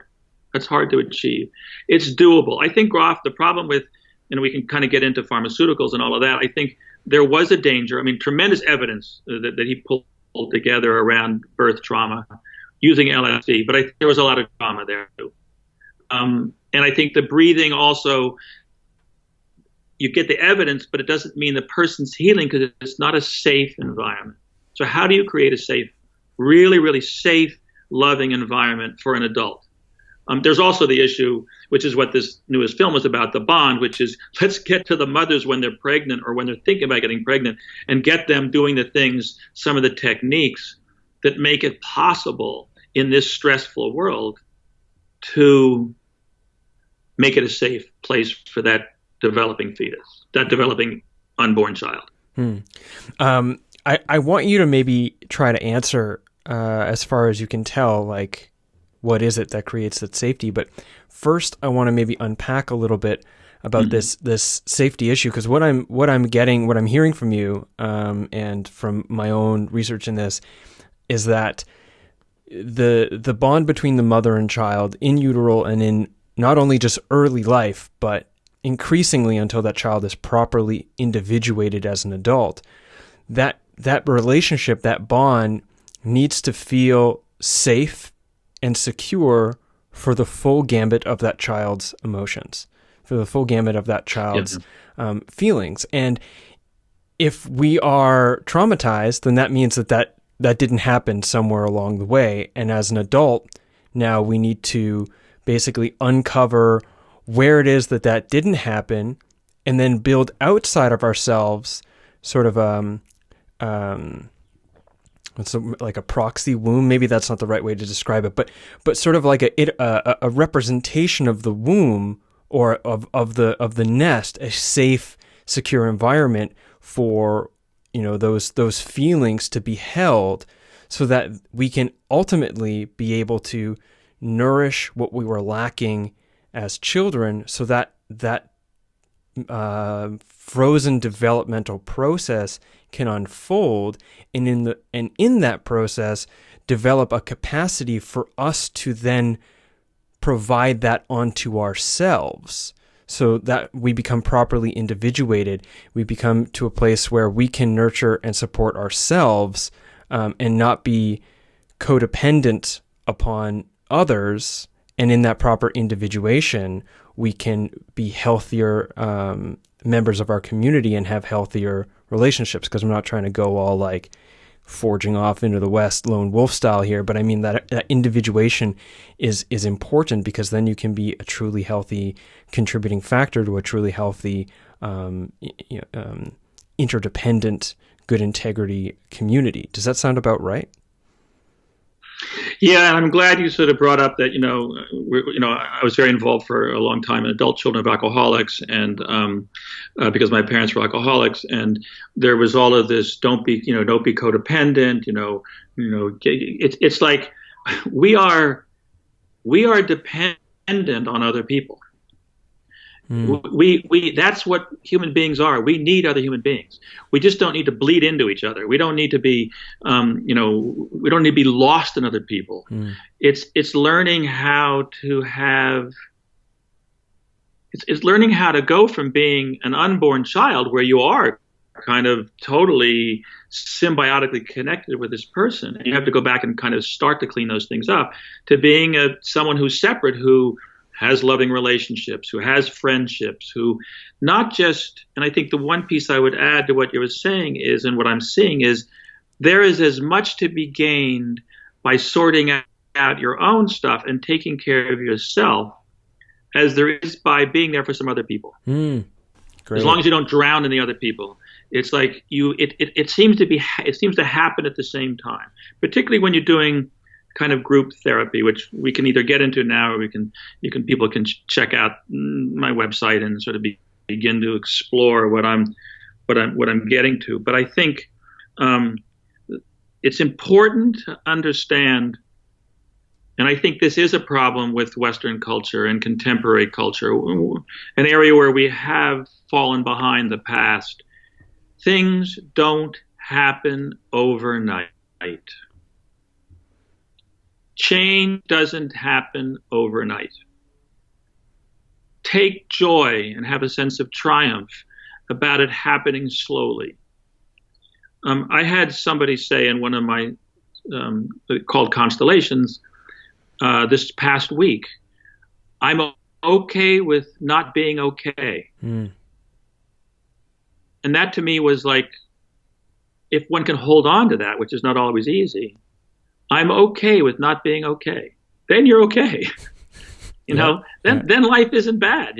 B: That's hard to achieve. It's doable. I think, Groff, the problem with, and we can kind of get into pharmaceuticals and all of that, I think there was a danger. I mean, tremendous evidence that he pulled together around birth trauma using LSD, but I think there was a lot of trauma there too. And I think the breathing also, you get the evidence, but it doesn't mean the person's healing because it's not a safe environment. So how do you create a safe, really, really safe, loving environment for an adult? There's also the issue, which is what this newest film was about, the bond, which is let's get to the mothers when they're pregnant or when they're thinking about getting pregnant and get them doing the things, some of the techniques that make it possible in this stressful world to make it a safe place for that developing fetus, that developing unborn child.
A: I want you to maybe try to answer, as far as you can tell, like, what is it that creates that safety? But first, I want to maybe unpack a little bit about this safety issue, because what I'm hearing from you, and from my own research in this, is that the bond between the mother and child in utero and in not only just early life, but increasingly until that child is properly individuated as an adult, that relationship, that bond, needs to feel safe and secure for the full gambit of that child's emotions, for the full gambit of that child's feelings. And if we are traumatized, then that means that didn't happen somewhere along the way. And as an adult, now we need to basically uncover where it is that didn't happen, and then build outside of ourselves sort of like a proxy womb. Maybe that's not the right way to describe it, but sort of like a representation of the womb, or of the nest, a safe, secure environment for, those feelings to be held, so that we can ultimately be able to nourish what we were lacking as children, so that frozen developmental process can unfold, and in that process develop a capacity for us to then provide that onto ourselves, so that we become properly individuated. We become to a place where we can nurture and support ourselves, and not be codependent upon others. And in that proper individuation, we can be healthier members of our community and have healthier relationships, because I'm not trying to go all like forging off into the West lone wolf style here, but I mean that individuation is important, because then you can be a truly healthy contributing factor to a truly healthy interdependent, good integrity community. Does that sound about right?
B: Yeah, and I'm glad you sort of brought up that, I was very involved for a long time in adult children of alcoholics, and because my parents were alcoholics, and there was all of this, don't be codependent, it's like we are dependent on other people. We that's what human beings are. We need other human beings. We just don't need to bleed into each other. We don't need to be, we don't need to be lost in other people. It's learning how to have. It's learning how to go from being an unborn child, where you are kind of totally symbiotically connected with this person, and you have to go back and kind of start to clean those things up, to being someone who's separate, who has loving relationships, who has friendships, who not just, and I think the one piece I would add to what you were saying is, and what I'm seeing is, there is as much to be gained by sorting out your own stuff and taking care of yourself as there is by being there for some other people.
A: Great.
B: As long as you don't drown in the other people. It's like it seems to happen at the same time, particularly when you're doing kind of group therapy, which we can either get into now, or people can check out my website and sort of begin to explore what I'm getting to. But I think it's important to understand, and I think this is a problem with Western culture and contemporary culture, an area where we have fallen behind the past. Things don't happen overnight. Change doesn't happen overnight. Take joy and have a sense of triumph about it happening slowly. I had somebody say in one of my called constellations this past week, I'm okay with not being okay. And that to me was like, if one can hold on to that, which is not always easy, I'm okay with not being okay. Then you're okay. Then life isn't bad,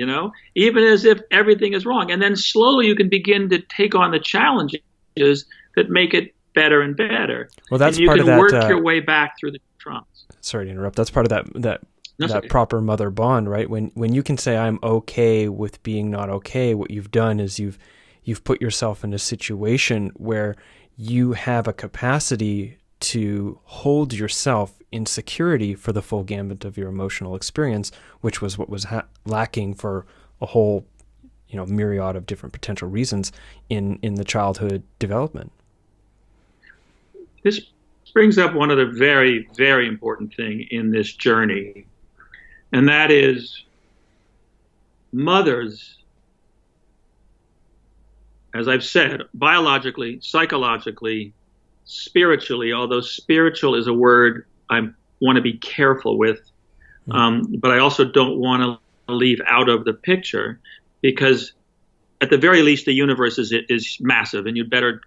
B: even as if everything is wrong. And then slowly you can begin to take on the challenges that make it better and better.
A: Well, that's
B: and
A: part of that.
B: You can work your way back through the traumas.
A: Sorry to interrupt. That's part of that
B: Okay.
A: proper mother bond, right? When you can say I'm okay with being not okay, what you've done is you've put yourself in a situation where you have a capacity to hold yourself in security for the full gambit of your emotional experience, which was what was lacking for a whole, myriad of different potential reasons in the childhood development.
B: This brings up one other very, very important thing in this journey, and that is mothers, as I've said, biologically, psychologically, spiritually, although spiritual is a word I want to be careful with, but I also don't want to leave out of the picture, because at the very least the universe is massive, and you'd better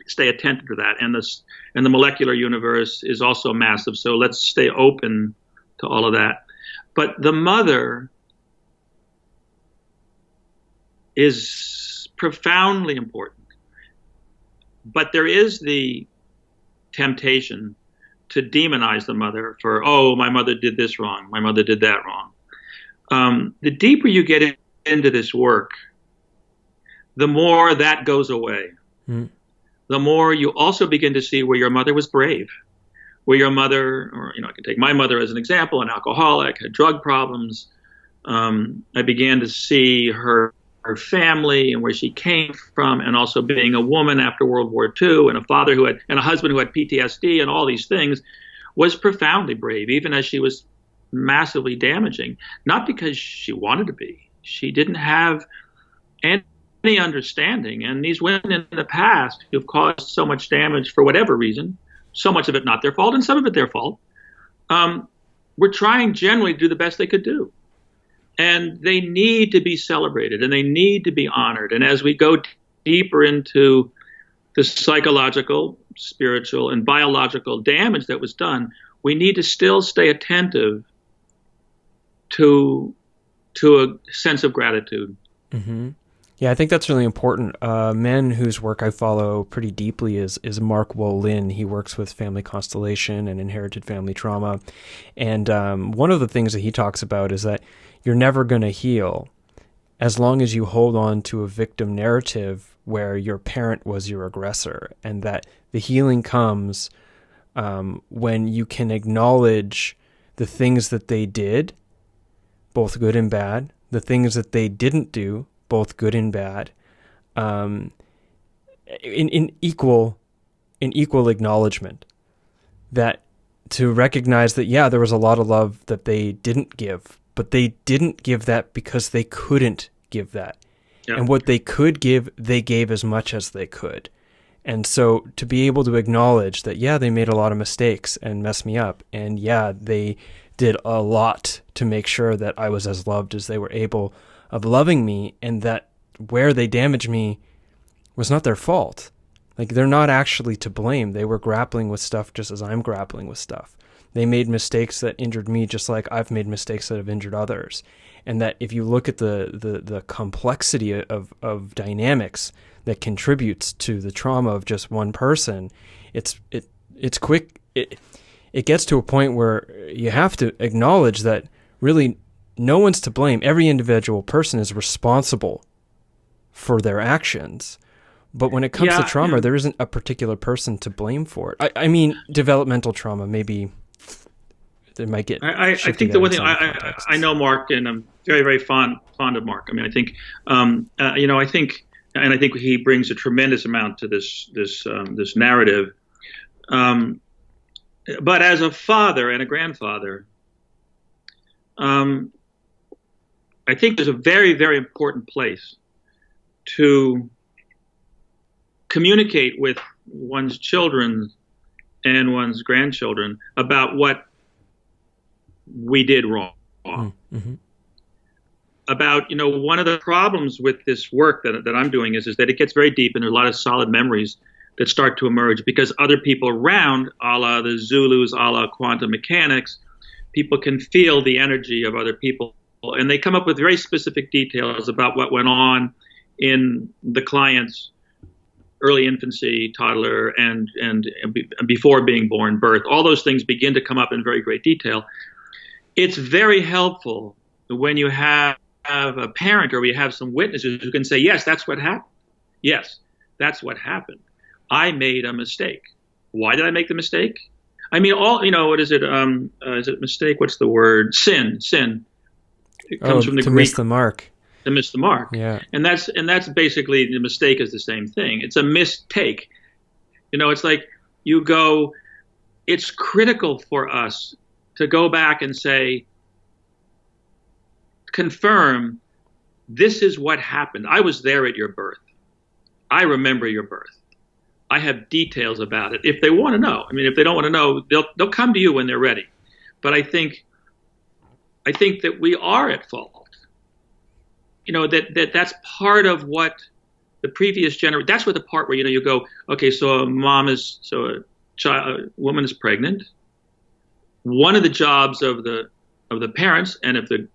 B: stay attentive to that. And the molecular universe is also massive, so let's stay open to all of that. But the mother is profoundly important. But there is the temptation to demonize the mother for, my mother did this wrong, my mother did that wrong. The deeper you get into this work, the more that goes away. The more you also begin to see where your mother was brave, where your mother, or I can take my mother as an example, an alcoholic, had drug problems. I began to see her family and where she came from, and also being a woman after World War II, and a husband who had PTSD and all these things, was profoundly brave, even as she was massively damaging. Not because she wanted to be. She didn't have any understanding. And these women in the past who've caused so much damage for whatever reason, so much of it not their fault and some of it their fault, were trying generally to do the best they could do. And they need to be celebrated, and they need to be honored. And as we go deeper into the psychological, spiritual, and biological damage that was done, we need to still stay attentive to a sense of gratitude.
A: Mm-hmm. Yeah, I think that's really important. Men whose work I follow pretty deeply is Mark Wolin. He works with family constellation and inherited family trauma. And one of the things that he talks about is that you're never going to heal as long as you hold on to a victim narrative where your parent was your aggressor, and that the healing comes when you can acknowledge the things that they did, both good and bad, the things that they didn't do, both good and bad, in equal acknowledgement. That to recognize that, yeah, there was a lot of love that they didn't give, but they didn't give that because they couldn't give that. Yeah. And what they could give, they gave as much as they could. And so to be able to acknowledge that, yeah, they made a lot of mistakes and messed me up, and yeah, they did a lot to make sure that I was as loved as they were able of loving me, and that where they damaged me was not their fault. Like, they're not actually to blame. They were grappling with stuff just as I'm grappling with stuff. They made mistakes that injured me just like I've made mistakes that have injured others. And that if you look at the complexity of dynamics that contributes to the trauma of just one person, it's quick. It gets to a point where you have to acknowledge that really no one's to blame. Every individual person is responsible for their actions. But when it comes to trauma, there isn't a particular person to blame for it. I mean, developmental trauma, maybe they might get.
B: I think the one thing I know Mark, and I'm very, very fond of Mark. I mean, I think, I think he brings a tremendous amount to this narrative. But as a father and a grandfather, I think there's a very, very important place to communicate with one's children and one's grandchildren about what we did wrong. Mm-hmm. About, one of the problems with this work that I'm doing is that it gets very deep, and there are a lot of solid memories that start to emerge because other people around, a la the Zulus, a la quantum mechanics, people can feel the energy of other people, and they come up with very specific details about what went on in the client's early infancy, toddler, and before being born, birth. All those things begin to come up in very great detail. It's very helpful when you have a parent or we have some witnesses who can say, yes, that's what happened. Yes, that's what happened. I made a mistake. Why did I make the mistake? I mean, what is it? Is it mistake? What's the word? Sin. It comes from the Greek.
A: Miss the mark.
B: To miss the mark.
A: Yeah.
B: And that's basically, the mistake is the same thing. It's a mistake. It's like you go, it's critical for us to go back and say, confirm, this is what happened. I was there at your birth. I remember your birth. I have details about it. If they want to know, I mean, if they don't want to know, they'll come to you when they're ready. But I think that we are at fault. That's part of what the previous generation. That's what the part where you go, okay, so a woman is pregnant. One of the jobs of the parents, and if the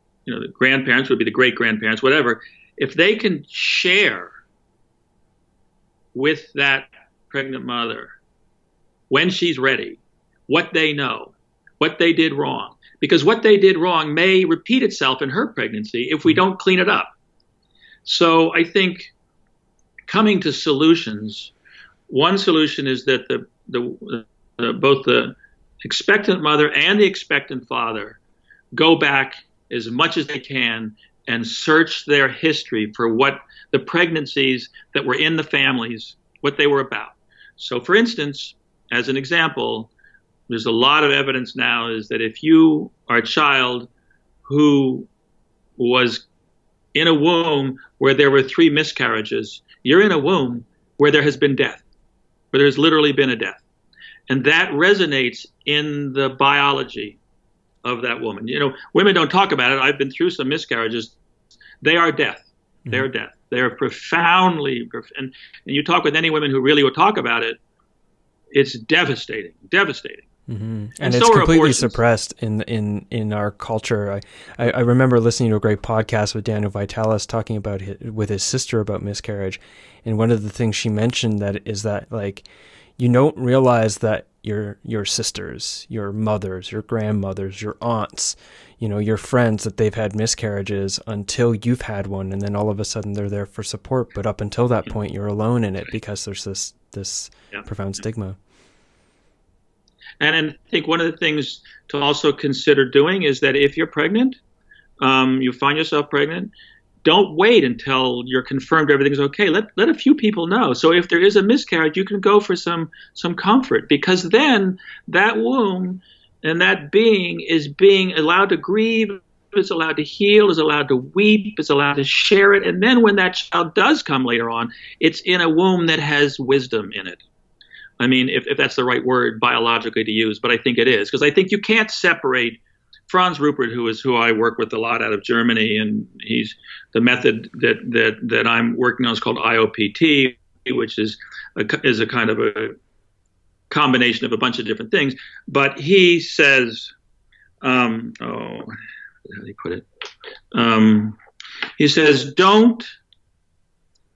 B: grandparents would be the great grandparents, whatever, if they can share with that pregnant mother when she's ready what they know, what they did wrong, because what they did wrong may repeat itself in her pregnancy if we don't clean it up. So I think coming to solutions, one solution is that both the expectant mother and the expectant father go back as much as they can and search their history for what the pregnancies that were in the families, what they were about. So, for instance, as an example, there's a lot of evidence now is that if you are a child who was in a womb where there were 3 miscarriages, you're in a womb where there has been death, where there's literally been a death. And that resonates in the biology of that woman. Women don't talk about it. I've been through some miscarriages. They are death. Mm-hmm. They're death. They're profoundly, and you talk with any women who really will talk about it, it's devastating.
A: Mm-hmm.
B: And
A: it's
B: so are
A: completely
B: abortions.
A: suppressed in our culture. I remember listening to a great podcast with Daniel Vitalis talking about with his sister about miscarriage, and one of the things she mentioned that is that like you don't realize that your sisters, your mothers, your grandmothers, your aunts, your friends, that they've had miscarriages until you've had one, and then all of a sudden they're there for support. But up until that point, you're alone in it because there's this profound stigma.
B: And I think one of the things to also consider doing is that if you're pregnant, you find yourself pregnant, don't wait until you're confirmed everything's okay. Let a few people know. So if there is a miscarriage, you can go for some comfort, because then that womb and that being is being allowed to grieve, is allowed to heal, is allowed to weep, is allowed to share it. And then when that child does come later on, it's in a womb that has wisdom in it. I mean, if that's the right word biologically to use, but I think it is, because I think you can't separate Franz Rupert, who I work with a lot out of Germany, and he's the method that I'm working on is called IOPT, which is a kind of a combination of a bunch of different things. But he says, how do he put it? He says, don't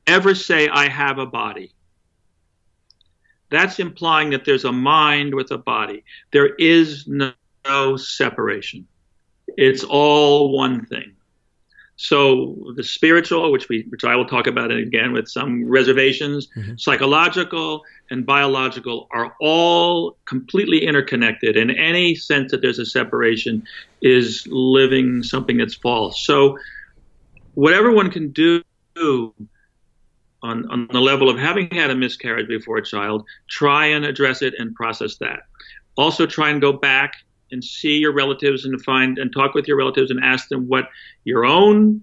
B: ever say I have a body. That's implying that there's a mind with a body. There is no separation. It's all one thing. So the spiritual, which I will talk about again with some reservations, psychological and biological are all completely interconnected. And any sense that there's a separation is living something that's false. So whatever one can do on the level of having had a miscarriage before a child, try and address it and process that. Also try and go back and see your relatives and talk with your relatives and ask them what your own,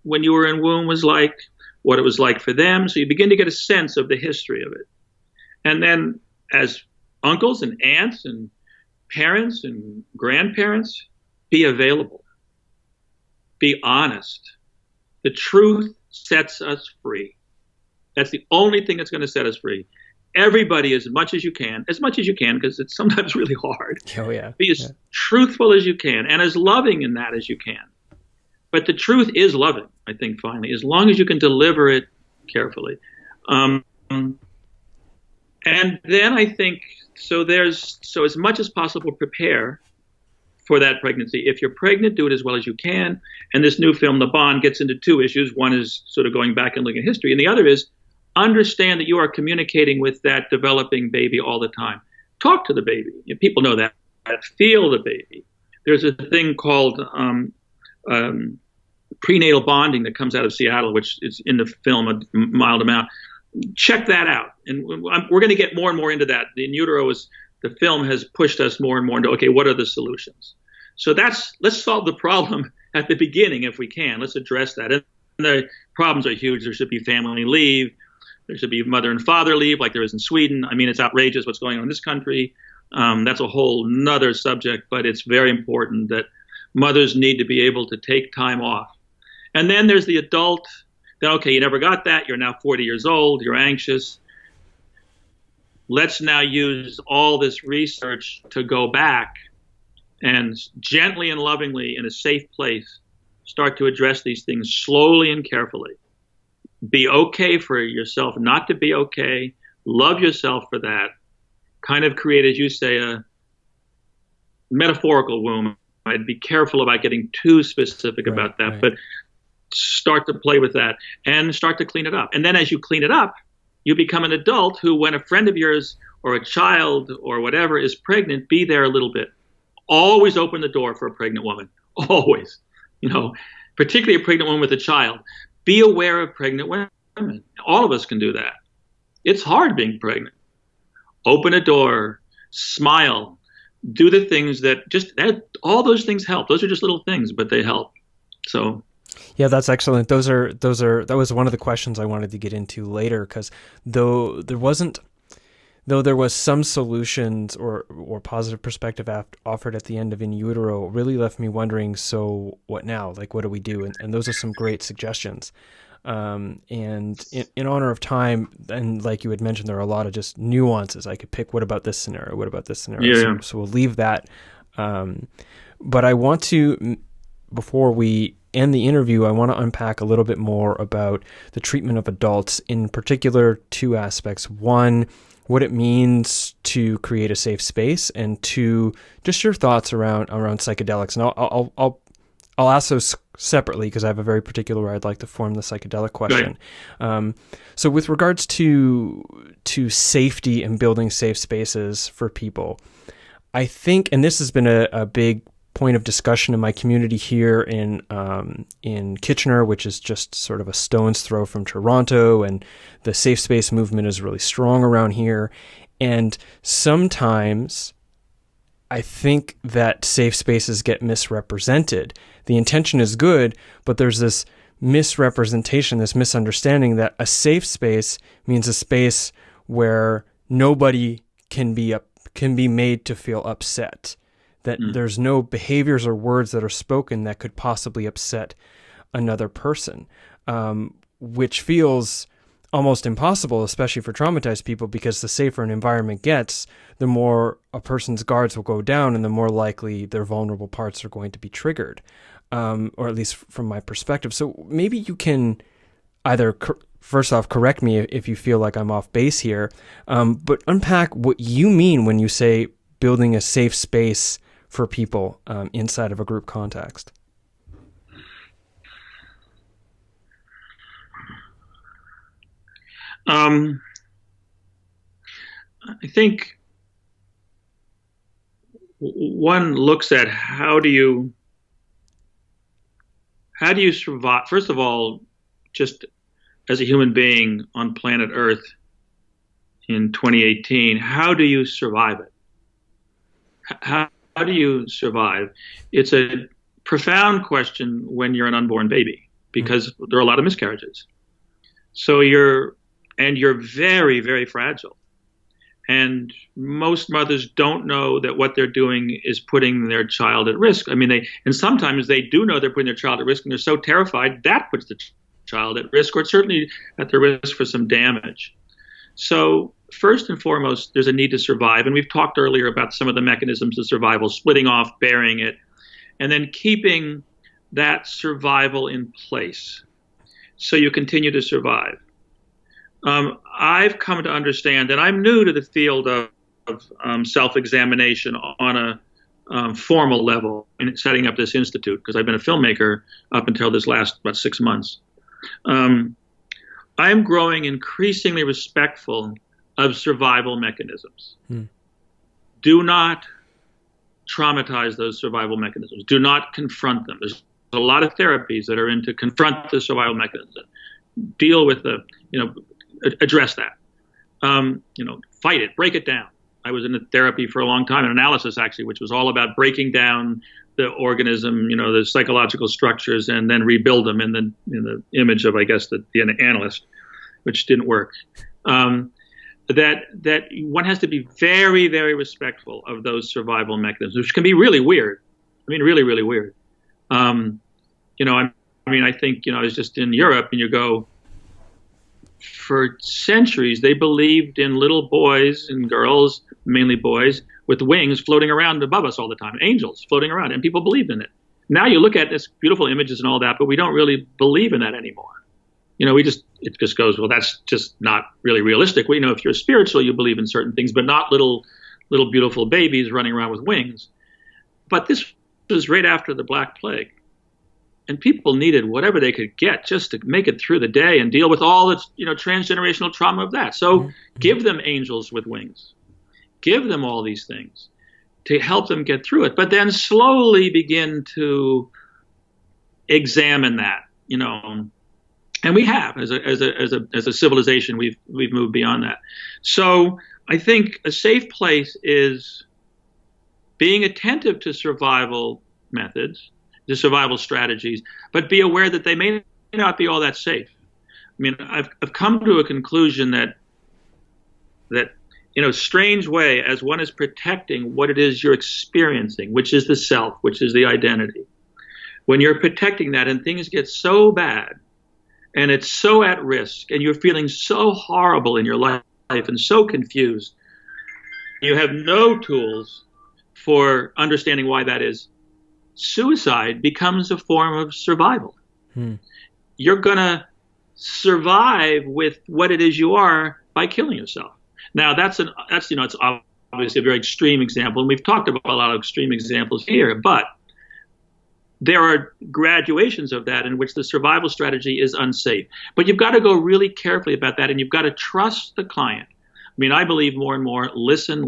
B: when you were in womb, was like, what it was like for them. So you begin to get a sense of the history of it. And then as uncles and aunts and parents and grandparents, be available. Be honest. The truth sets us free. That's the only thing that's going to set us free. Everybody, as much as you can, because it's sometimes really hard.
A: Oh, yeah.
B: Be as truthful as you can and as loving in that as you can. But the truth is loving, I think, finally, as long as you can deliver it carefully. And then I think, so as much as possible, prepare for that pregnancy. If you're pregnant, do it as well as you can. And this new film, The Bond, gets into two issues. One is sort of going back and looking at history, and the other is understand that you are communicating with that developing baby all the time. Talk to the baby. People know that. Feel the baby. There's a thing called prenatal bonding that comes out of Seattle, which is in the film a mild amount. Check that out. And we're going to get more and more into that. The In Utero the film has pushed us more and more into, okay, what are the solutions? So let's solve the problem at the beginning if we can. Let's address that. And the problems are huge. There should be family leave. There should be mother and father leave like there is in Sweden. I mean, it's outrageous what's going on in this country. That's a whole nother subject, but it's very important that mothers need to be able to take time off. And then there's the adult that, okay, you never got that. You're now 40 years old. You're anxious. Let's now use all this research to go back and gently and lovingly in a safe place start to address these things slowly and carefully. Be okay for yourself not to be okay. Love yourself for that. Kind of create, as you say, a metaphorical womb. I'd be careful about getting too specific about that, but start to play with that and start to clean it up. And then as you clean it up, you become an adult who, when a friend of yours or a child or whatever is pregnant, be there a little bit. Always open the door for a pregnant woman. Always. Particularly a pregnant woman with a child. Be aware of pregnant women. All of us can do that. It's hard being pregnant. Open a door, smile, do the things that all those things help. Those are just little things, but they help. So.
A: Yeah, that's excellent. That was one of the questions I wanted to get into later, because though there was some solutions or positive perspective offered at the end of In Utero, really left me wondering, so what now? Like, what do we do? And those are some great suggestions. And in honor of time, and like you had mentioned, there are a lot of just nuances. I could pick, what about this scenario? What about this scenario?
B: Yeah.
A: So we'll leave that. But I want to, before we end the interview, I want to unpack a little bit more about the treatment of adults, in particular, two aspects. One, what it means to create a safe space, and two, just your thoughts around psychedelics. And I'll ask those separately because I have a very particular way I'd like to form the psychedelic question. Right. So with regards to safety and building safe spaces for people, I think, and this has been a big point of discussion in my community here in Kitchener, which is just sort of a stone's throw from Toronto, and the safe space movement is really strong around here. And sometimes I think that safe spaces get misrepresented. The intention is good, but there's this misrepresentation, this misunderstanding that a safe space means a space where nobody can be made to feel upset, that there's no behaviors or words that are spoken that could possibly upset another person, which feels almost impossible, especially for traumatized people, because the safer an environment gets, the more a person's guards will go down and the more likely their vulnerable parts are going to be triggered, or at least from my perspective. So maybe you can either, first off, correct me if you feel like I'm off base here, but unpack what you mean when you say building a safe space for people inside of a group context.
B: I think one looks at how do you survive, first of all, just as a human being on planet Earth in 2018, how do you survive it? How do you survive? It's a profound question when you're an unborn baby, because there are a lot of miscarriages. So you're very, very fragile. And most mothers don't know that what they're doing is putting their child at risk. I mean, sometimes they do know they're putting their child at risk, and they're so terrified that puts the child at risk, or certainly at the risk for some damage. So first and foremost, there's a need to survive. And we've talked earlier about some of the mechanisms of survival, splitting off, burying it, and then keeping that survival in place so you continue to survive. I've come to understand that I'm new to the field of self-examination on a formal level in setting up this institute, because I've been a filmmaker up until this last about 6 months. I'm growing increasingly respectful of survival mechanisms. Do not traumatize those survival mechanisms. Do not confront them. There's a lot of therapies that are into confront the survival mechanism, deal with address that, fight it, break it down. I was in a therapy for a long time, an analysis actually, which was all about breaking down the organism, the psychological structures, and then rebuild them in the image of, I guess, the analyst, which didn't work. That one has to be very, very respectful of those survival mechanisms, which can be really weird. I mean, really, really weird. I think, I was just in Europe, and you go, for centuries, they believed in little boys and girls, mainly boys, with wings floating around above us all the time, angels floating around, and people believed in it. Now you look at this beautiful images and all that, but we don't really believe in that anymore. It just goes, well, that's just not really realistic. Well, if you're spiritual, you believe in certain things, but not little beautiful babies running around with wings. But this was right after the Black Plague. And people needed whatever they could get just to make it through the day and deal with all its, transgenerational trauma of that. So give them angels with wings. Give them all these things to help them get through it. But then slowly begin to examine that, and we have as a civilization, we've moved beyond that. So I think a safe place is being attentive to survival methods, the survival strategies, but be aware that they may not be all that safe. I mean, I've come to a conclusion that in a strange way, as one is protecting what it is you're experiencing, which is the self, which is the identity, when you're protecting that and things get so bad and it's so at risk, and you're feeling so horrible in your life and so confused, you have no tools for understanding why that is, suicide becomes a form of survival. You're going to survive with what it is you are by killing yourself. Now, that's it's obviously a very extreme example, and we've talked about a lot of extreme examples here, but there are graduations of that in which the survival strategy is unsafe. But you've got to go really carefully about that, and you've got to trust the client. I mean, I believe more and more, listen.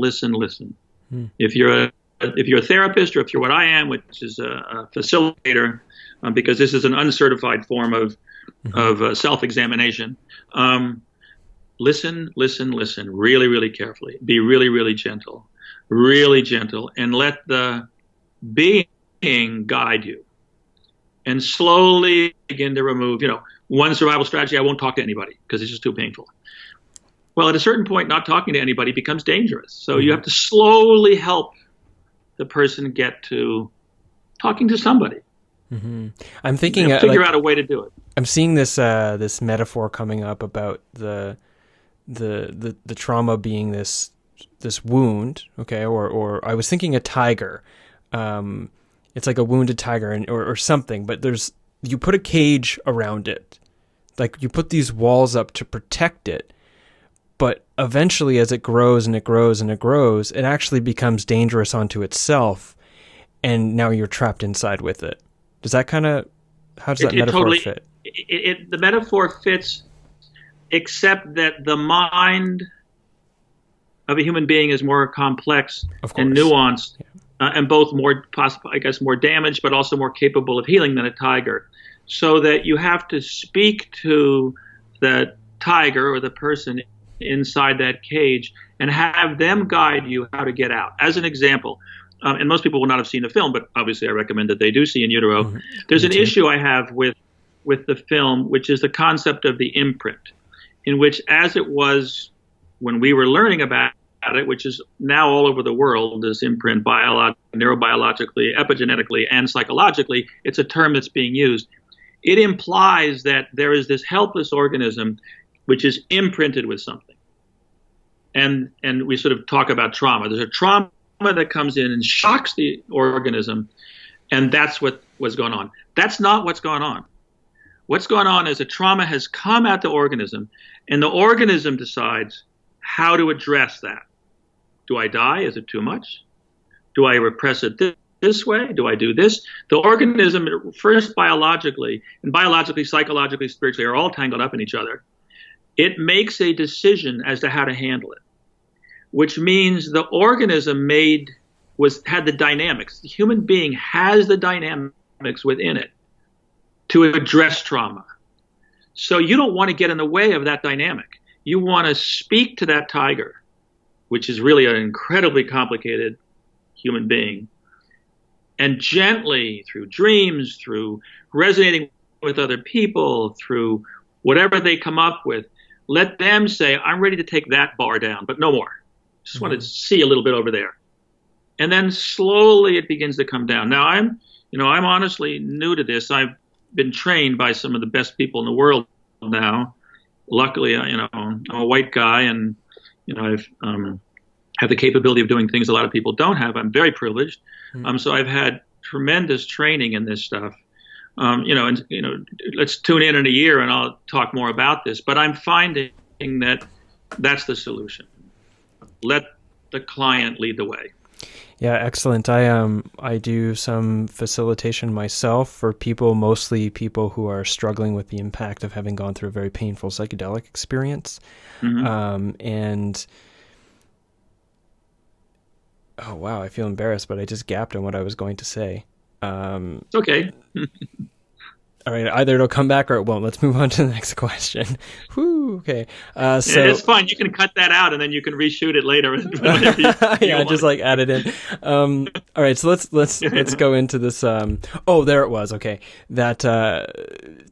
B: If you're a therapist, or if you're what I am, which is a facilitator, because this is an uncertified form of self-examination, listen really, really carefully. Be really, really gentle, and let the being guide you, and slowly begin to remove. One survival strategy: I won't talk to anybody because it's just too painful. Well, at a certain point, not talking to anybody becomes dangerous. So you have to slowly help the person get to talking to somebody.
A: I'm thinking
B: figure out a way to do it.
A: I'm seeing this this metaphor coming up about the trauma being this wound, okay, or I was thinking a tiger. It's like a wounded tiger or something, but you put a cage around it, like you put these walls up to protect it. But eventually, as it grows and it grows and it grows, it actually becomes dangerous onto itself, and now you're trapped inside with it. Does that how does that metaphor fit?
B: The metaphor fits, except that the mind of a human being is more complex and nuanced, and both more possible, I guess, more damaged, but also more capable of healing than a tiger. So that you have to speak to the tiger or the person inside that cage and have them guide you how to get out. As an example, and most people will not have seen the film, but obviously I recommend that they do see In Utero. There's an issue I have with the film, which is the concept of the imprint, in which, as it was when we were learning about it, which is now all over the world, this imprint neurobiologically, epigenetically, and psychologically, it's a term that's being used. It implies that there is this helpless organism which is imprinted with something. And we sort of talk about trauma. There's a trauma that comes in and shocks the organism, and that's what's going on. That's not what's going on. What's going on is a trauma has come at the organism, and the organism decides how to address that. Do I die? Is it too much? Do I repress it this way? Do I do this? The organism, first biologically, psychologically, spiritually, are all tangled up in each other. It makes a decision as to how to handle it, which means the organism had the dynamics. The human being has the dynamics within it to address trauma. So you don't want to get in the way of that dynamic. You want to speak to that tiger, which is really an incredibly complicated human being, and gently, through dreams, through resonating with other people, through whatever they come up with, let them say, I'm ready to take that bar down, but no more. Just want to see a little bit over there. And then slowly it begins to come down. Now I'm honestly new to this. I've been trained by some of the best people in the world now. Luckily, I'm a white guy, and I've have the capability of doing things a lot of people don't have. I'm very privileged. So I've had tremendous training in this stuff. Let's tune in a year and I'll talk more about this. But I'm finding that that's the solution. Let the client lead the way.
A: Yeah, excellent. I do some facilitation myself for mostly people who are struggling with the impact of having gone through a very painful psychedelic experience. And oh wow, I feel embarrassed, but I just gapped on what I was going to say.
B: It's okay.
A: All right, either it'll come back or it won't. Let's move on to the next question. Whew, okay.
B: So it's fine. You can cut that out and then you can reshoot it later.
A: Just like add it in. All right, so let's go into this. There it was. Okay, that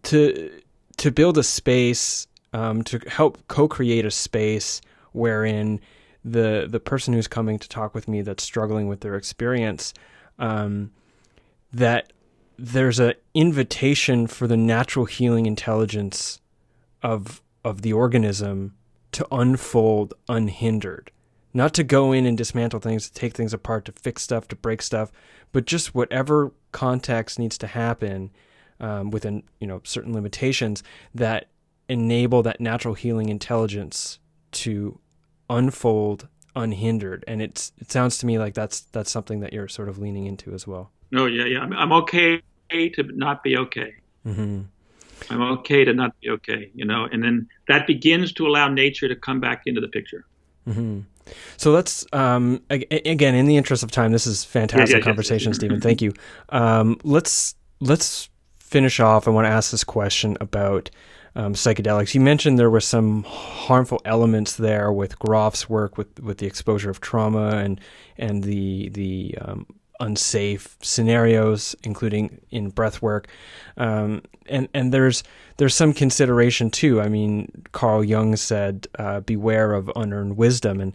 A: to build a space, to help co-create a space wherein the person who's coming to talk with me that's struggling with their experience, that there's an invitation for the natural healing intelligence of the organism to unfold unhindered. Not to go in and dismantle things, to take things apart, to fix stuff, to break stuff, but just whatever context needs to happen within certain limitations that enable that natural healing intelligence to unfold unhindered. And it sounds to me like that's something that you're sort of leaning into as well.
B: No, yeah. I'm okay to not be okay.
A: Mm-hmm.
B: I'm okay to not be okay, and then that begins to allow nature to come back into the picture.
A: Mm-hmm. So let's, again, in the interest of time, this is fantastic conversation, Stephen. Thank you. Let's finish off. I want to ask this question about psychedelics. You mentioned there were some harmful elements there with Groff's work with the exposure of trauma and the unsafe scenarios, including in breath work. And there's some consideration too. I mean, Carl Jung said, beware of unearned wisdom,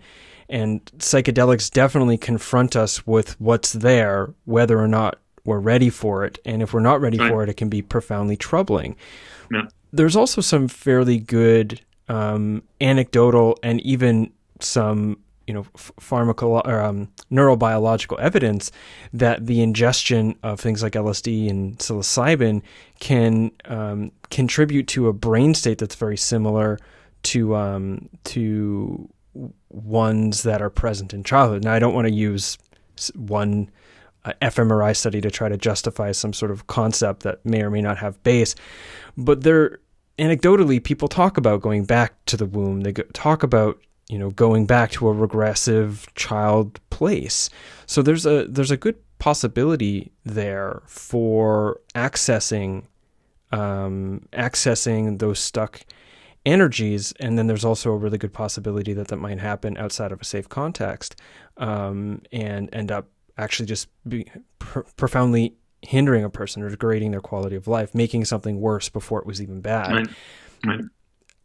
A: and psychedelics definitely confront us with what's there, whether or not we're ready for it. And if we're not ready for it, it can be profoundly troubling.
B: Yeah.
A: There's also some fairly good anecdotal and even some neurobiological evidence that the ingestion of things like LSD and psilocybin can contribute to a brain state that's very similar to ones that are present in childhood. Now, I don't want to use one fMRI study to try to justify some sort of concept that may or may not have base, but anecdotally, people talk about going back to the womb. They talk about going back to a regressive child place. So there's a good possibility there for accessing those stuck energies. And then there's also a really good possibility that might happen outside of a safe context, and end up actually just profoundly hindering a person or degrading their quality of life, making something worse before it was even bad.
B: Right.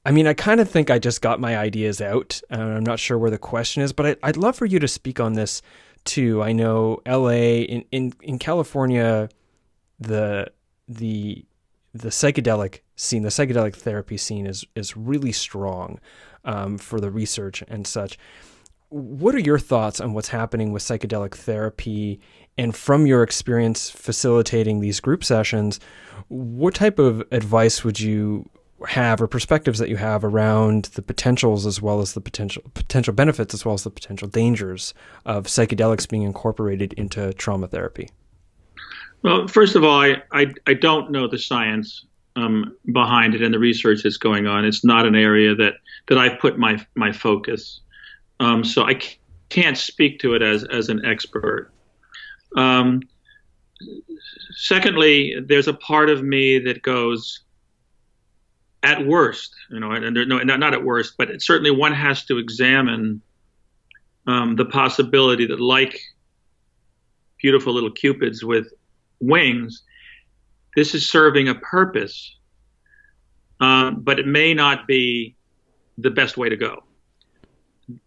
A: I mean, I kind of think I just got my ideas out. I'm not sure where the question is, but I'd love for you to speak on this too. I know LA, in California, the psychedelic scene, the psychedelic therapy scene is really strong for the research and such. What are your thoughts on what's happening with psychedelic therapy? And from your experience facilitating these group sessions, what type of advice would you have, or perspectives that you have around the potentials as well as the potential benefits as well as the potential dangers of psychedelics being incorporated into trauma therapy?
B: Well, first of all, I don't know the science behind it and the research that's going on. It's not an area that I've put my focus. So I can't speak to it as an expert. Secondly, there's a part of me that goes, at worst, not at worst, but certainly one has to examine the possibility that, like beautiful little cupids with wings, this is serving a purpose, but it may not be the best way to go.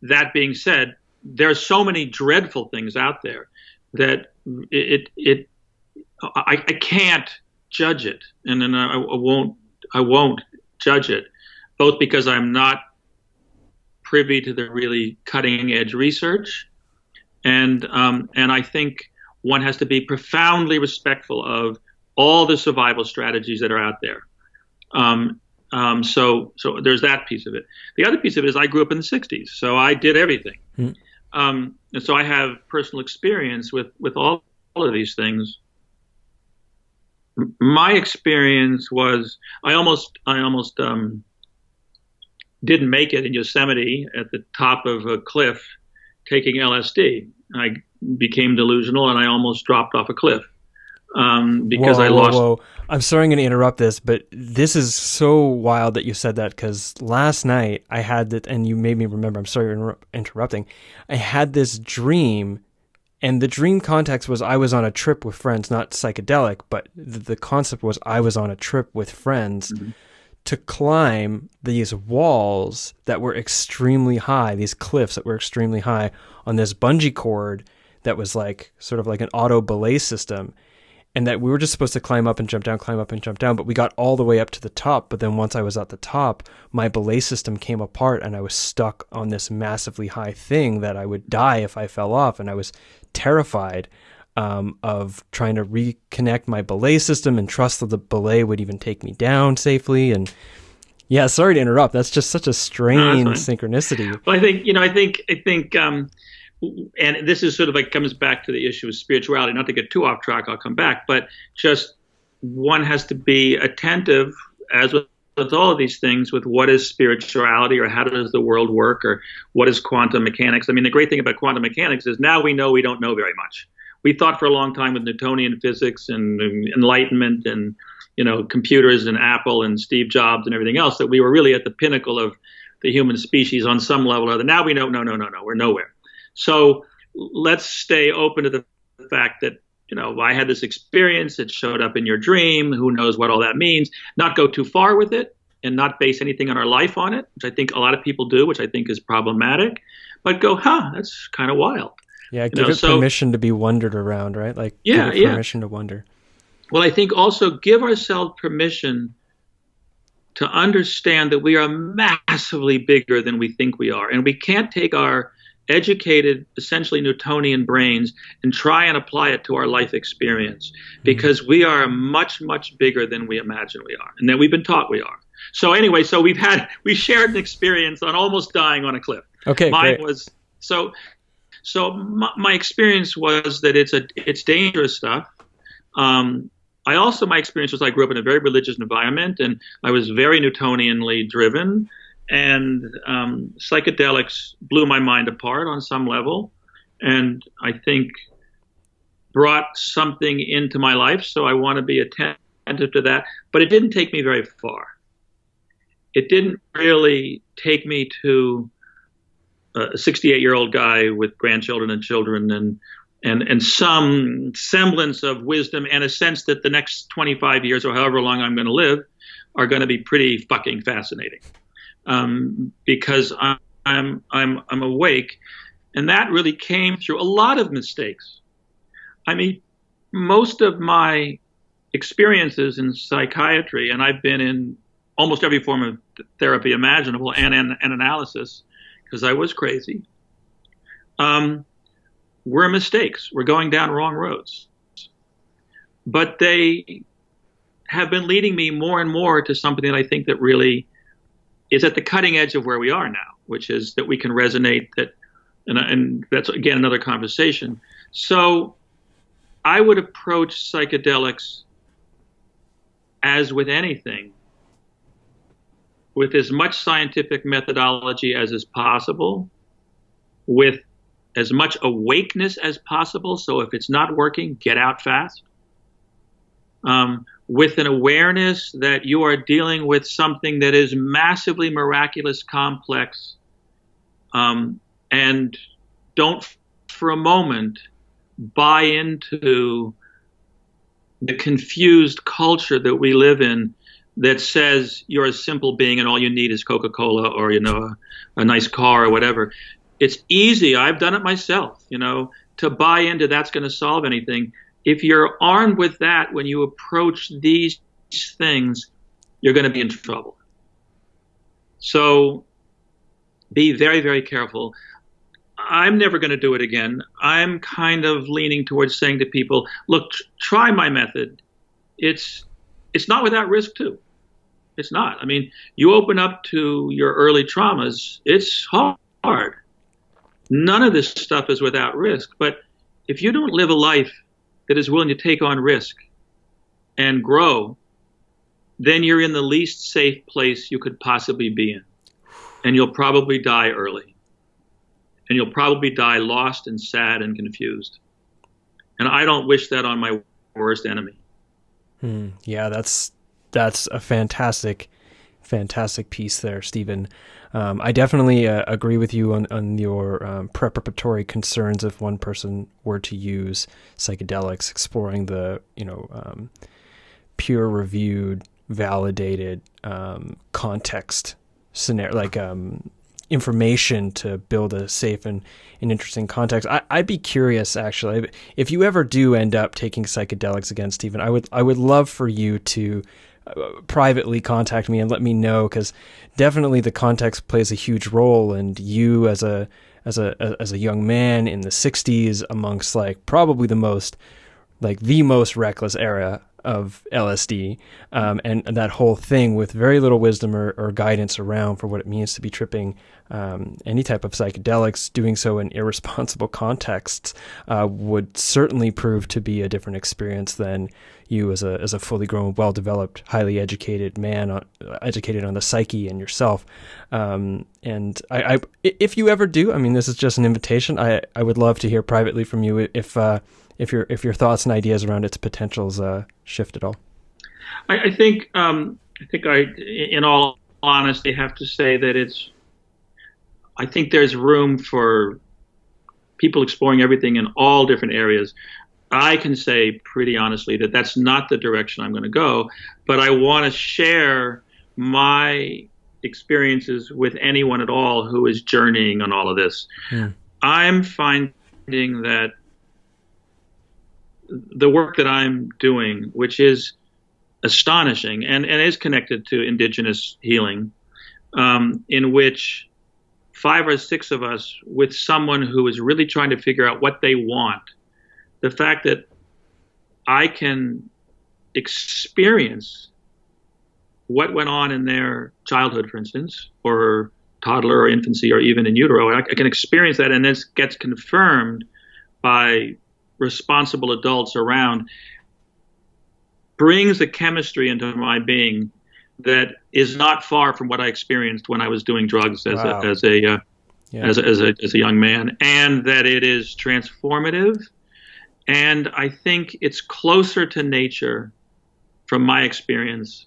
B: That being said, there are so many dreadful things out there that I can't judge it, and then I won't judge it, both because I'm not privy to the really cutting edge research, and I think one has to be profoundly respectful of all the survival strategies that are out there. So there's that piece of it. The other piece of it is I grew up in the 60s, so I did everything. And so I have personal experience with all of these things. My experience was I almost didn't make it in Yosemite at the top of a cliff taking LSD. I became delusional and I almost dropped off a cliff because I lost.
A: Whoa. I'm sorry, I'm going to interrupt this, but this is so wild that you said that, because last night I had that, and you made me remember. I'm sorry for interrupting. I had this dream. And the dream context was I was on a trip with friends, not psychedelic, but the concept was I was on a trip with friends to climb these walls that were extremely high, these cliffs that were extremely high, on this bungee cord that was like sort of like an auto belay system. and that we were just supposed to climb up and jump down, climb up and jump down, but we got all the way up to the top. But then once I was at the top, my belay system came apart and I was stuck on this massively high thing that I would die if I fell off. And I was terrified of trying to reconnect my belay system and trust that the belay would even take me down safely. And yeah, sorry to interrupt. That's just such a strange synchronicity.
B: Well, I think, and this is sort of like comes back to the issue of spirituality. Not to get too off track, I'll come back, but just one has to be attentive, as with all of these things, with what is spirituality, or how does the world work, or what is quantum mechanics. I mean, the great thing about quantum mechanics is now we know we don't know very much. We thought for a long time with Newtonian physics and Enlightenment and computers and Apple and Steve Jobs and everything else that we were really at the pinnacle of the human species on some level or other. Now we know, no, we're nowhere. So let's stay open to the fact that, I had this experience, it showed up in your dream, who knows what all that means, not go too far with it and not base anything on our life on it, which I think a lot of people do, which I think is problematic, but go, that's kind of wild.
A: Yeah, give it permission to be wondered around, right? Like, give it permission to wonder.
B: Well, I think also give ourselves permission to understand that we are massively bigger than we think we are. And we can't take our educated, essentially Newtonian brains and try and apply it to our life experience, because we are much, much bigger than we imagine we are, and that we've been taught we are. So anyway, we shared an experience on almost dying on a cliff.
A: Okay,
B: mine
A: great.
B: was so my experience was that it's dangerous stuff. My experience was I grew up in a very religious environment, and I was very Newtonianly driven. And psychedelics blew my mind apart on some level, and I think brought something into my life. So I want to be attentive to that. But it didn't take me very far. It didn't really take me to a 68-year-old guy with grandchildren and children and some semblance of wisdom and a sense that the next 25 years or however long I'm going to live are going to be pretty fucking fascinating. Because I'm awake, and that really came through a lot of mistakes. I mean, most of my experiences in psychiatry, and I've been in almost every form of therapy imaginable and analysis, because I was crazy, were mistakes. We're going down wrong roads. But they have been leading me more and more to something that I think that really is at the cutting edge of where we are now, which is that we can resonate, and that's, again, another conversation. So I would approach psychedelics as with anything, with as much scientific methodology as is possible, with as much awakeness as possible. So if it's not working, get out fast. With an awareness that you are dealing with something that is massively miraculous, complex, and don't for a moment buy into the confused culture that we live in that says you're a simple being and all you need is Coca-Cola or, a nice car or whatever. It's easy. I've done it myself, to buy into that's going to solve anything. If you're armed with that, when you approach these things, you're going to be in trouble. So be very, very careful. I'm never going to do it again. I'm kind of leaning towards saying to people, look, try my method. It's not without risk too. It's not. I mean, you open up to your early traumas, it's hard. None of this stuff is without risk. But if you don't live a life that is willing to take on risk and grow, then you're in the least safe place you could possibly be in. And you'll probably die early. And you'll probably die lost and sad and confused. And I don't wish that on my worst enemy.
A: Yeah, that's a fantastic piece there, Stephen. I definitely agree with you on your preparatory concerns if one person were to use psychedelics, exploring the peer-reviewed, validated context scenario, like information to build a safe and interesting context. I'd be curious, actually, if you ever do end up taking psychedelics again, Stephen. I would love for you to privately contact me and let me know, because definitely the context plays a huge role. And you as a young man in the 60s, amongst probably the most reckless era of LSD, and that whole thing with very little wisdom or guidance around for what it means to be tripping any type of psychedelics, doing so in irresponsible contexts, would certainly prove to be a different experience than you as a fully grown, well-developed, highly educated man, educated on the psyche and yourself. And I, if you ever do, I mean, this is just an invitation. I would love to hear privately from you if your thoughts and ideas around its potentials shift at all.
B: I think in all honesty, have to say that I think there's room for people exploring everything in all different areas. I can say pretty honestly that that's not the direction I'm going to go, but I want to share my experiences with anyone at all who is journeying on all of this. I'm finding that the work that I'm doing, which is astonishing and is connected to indigenous healing, in which 5 or 6 of us with someone who is really trying to figure out what they want, the fact that I can experience what went on in their childhood, for instance, or toddler or infancy or even in utero, I can experience that, and this gets confirmed by responsible adults around, brings a chemistry into my being that is not far from what I experienced when I was doing drugs as a young man, and that it is transformative. And I think it's closer to nature, from my experience,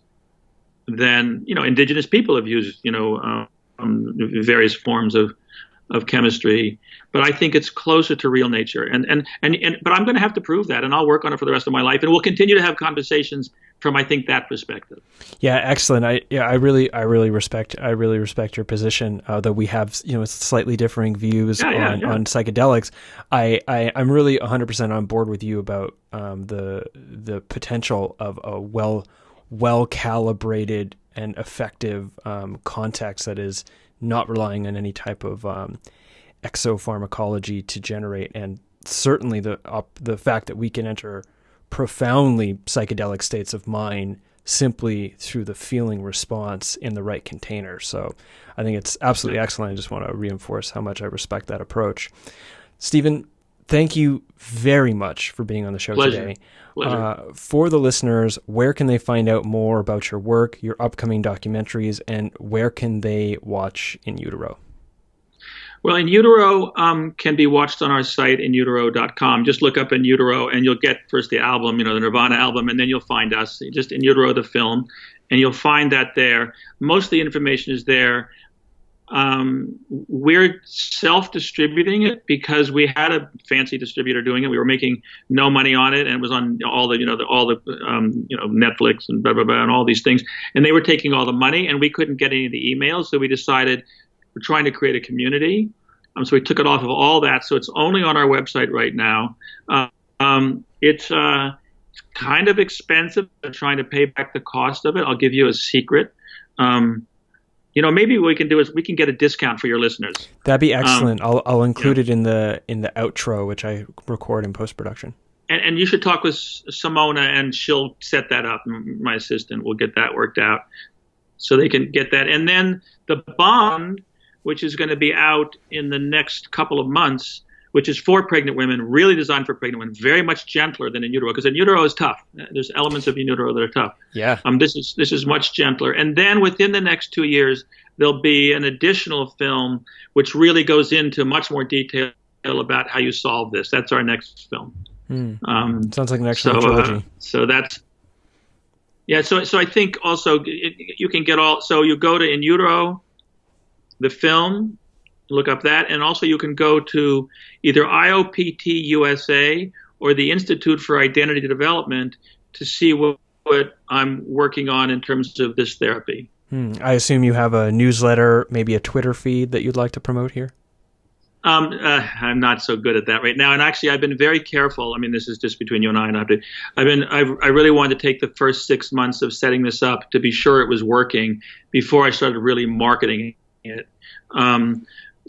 B: than indigenous people have used various forms of chemistry, but I think it's closer to real nature. But I'm going to have to prove that, and I'll work on it for the rest of my life, and we'll continue to have conversations from, I think, that perspective. Yeah,
A: excellent. I really respect your position. Though we have slightly differing views on psychedelics, I'm really 100% on board with you about the potential of a well calibrated and effective context that is not relying on any type of exopharmacology to generate, and certainly the fact that we can enter profoundly psychedelic states of mind simply through the feeling response in the right container. So I think it's absolutely excellent. I just want to reinforce how much I respect that approach. Stephen, thank you very much for being on the show today.
B: Pleasure.
A: For the listeners, where can they find out more about your work, your upcoming documentaries, and where can they watch In Utero?
B: Well, In Utero can be watched on our site, inutero.com. Just look up In Utero, and you'll get first the album, the Nirvana album, and then you'll find us, just In Utero, the film, and you'll find that there. Most of the information is there. We're self-distributing it because we had a fancy distributor doing it. We were making no money on it, and it was on all the Netflix and blah blah blah and all these things, and they were taking all the money, and we couldn't get any of the emails. So we decided we're trying to create a community. So we took it off of all that. So it's only on our website right now. It's kind of expensive. I'm trying to pay back the cost of it. I'll give you a secret. Maybe what we can do is we can get a discount for your listeners. That'd be excellent.
A: I'll include it in the outro, which I record in post-production.
B: And you should talk with Simona, and she'll set that up. My assistant will get that worked out so they can get that. And then the bond, which is going to be out in the next couple of months, which is for pregnant women, really designed for pregnant women, very much gentler than In Utero, because In Utero is tough. There's elements of In Utero that are tough.
A: Yeah.
B: This is much gentler. And then within the next 2 years, there'll be an additional film which really goes into much more detail about how you solve this. That's our next film.
A: Sounds like an excellent trilogy.
B: So that's So I think also you can get all. So you go to In Utero, the film. Look up that, and also you can go to either IOPT USA or the Institute for Identity Development to see what I'm working on in terms of this therapy.
A: I assume you have a newsletter, maybe a Twitter feed that you'd like to promote here?
B: I'm not so good at that right now. And actually, I've been very careful. I mean, this is just between you and I. I really wanted to take the first 6 months of setting this up to be sure it was working before I started really marketing it.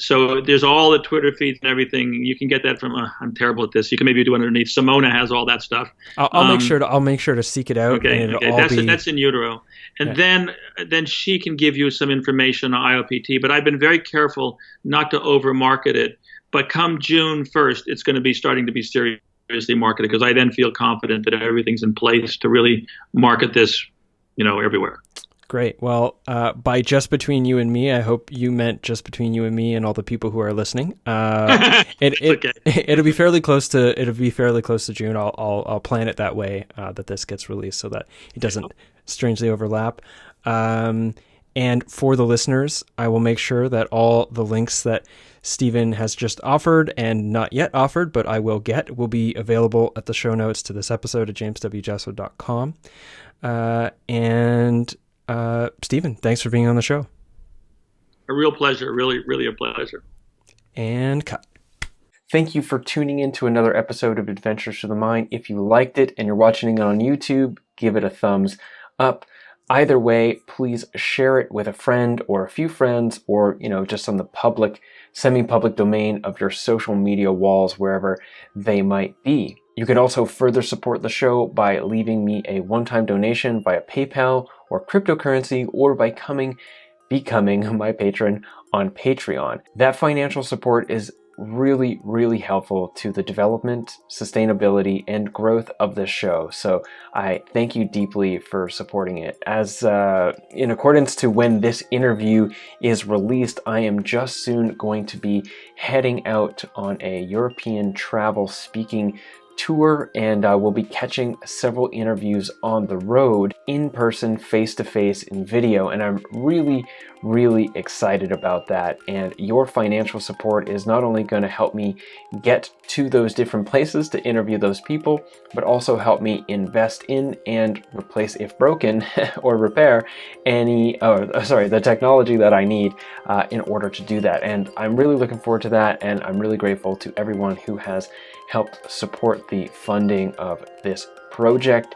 B: So there's all the Twitter feeds and everything. You can get that from. I'm terrible at this. You can maybe do it underneath. Simona has all that stuff.
A: I'll make sure to seek it out.
B: Okay. That's in utero, and
A: Yeah.
B: then she can give you some information on IOPT. But I've been very careful not to over market it. But come June 1st, it's going to be starting to be seriously marketed, because I then feel confident that everything's in place to really market this, everywhere.
A: Great. Well, by just between you and me, I hope you meant just between you and me and all the people who are listening. It'll be fairly close to June. I'll plan it that way, that this gets released so that it doesn't strangely overlap. And for the listeners, I will make sure that all the links that Stephen has just offered and not yet offered, but I will be available at the show notes to this episode at jameswjesso.com. Stephen, thanks for being on the show.
B: A real pleasure. Really, really a pleasure.
A: And cut. Thank you for tuning in to another episode of Adventures Through the Mind. If you liked it and you're watching it on YouTube, give it a thumbs up. Either way, please share it with a friend or a few friends, or, just on the public, semi-public domain of your social media walls, wherever they might be. You can also further support the show by leaving me a one-time donation via PayPal or cryptocurrency, or by becoming my patron on Patreon. That financial support is really, really helpful to the development, sustainability, and growth of this show. So I thank you deeply for supporting it. As in accordance to when this interview is released, I am just soon going to be heading out on a European travel speaking tour, and we'll be catching several interviews on the road, in person, face-to-face, in video, and I'm really, really excited about that. And your financial support is not only going to help me get to those different places to interview those people, but also help me invest in and replace, if broken, or repair the technology that I need in order to do that. And I'm really looking forward to that, and I'm really grateful to everyone who has helped support the funding of this project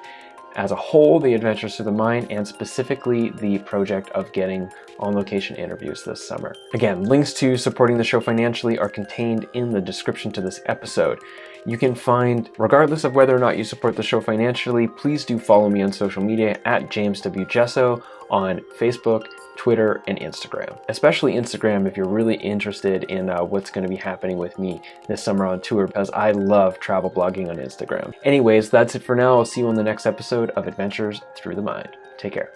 A: as a whole, the Adventures Through the Mind, and specifically the project of getting on-location interviews this summer. Again, links to supporting the show financially are contained in the description to this episode. You can find, regardless of whether or not you support the show financially, please do follow me on social media at James W. Jesso on Facebook, Twitter, and Instagram. Especially Instagram if you're really interested in what's going to be happening with me this summer on tour, because I love travel blogging on Instagram. Anyways, that's it for now. I'll see you on the next episode of Adventures Through the Mind. Take care.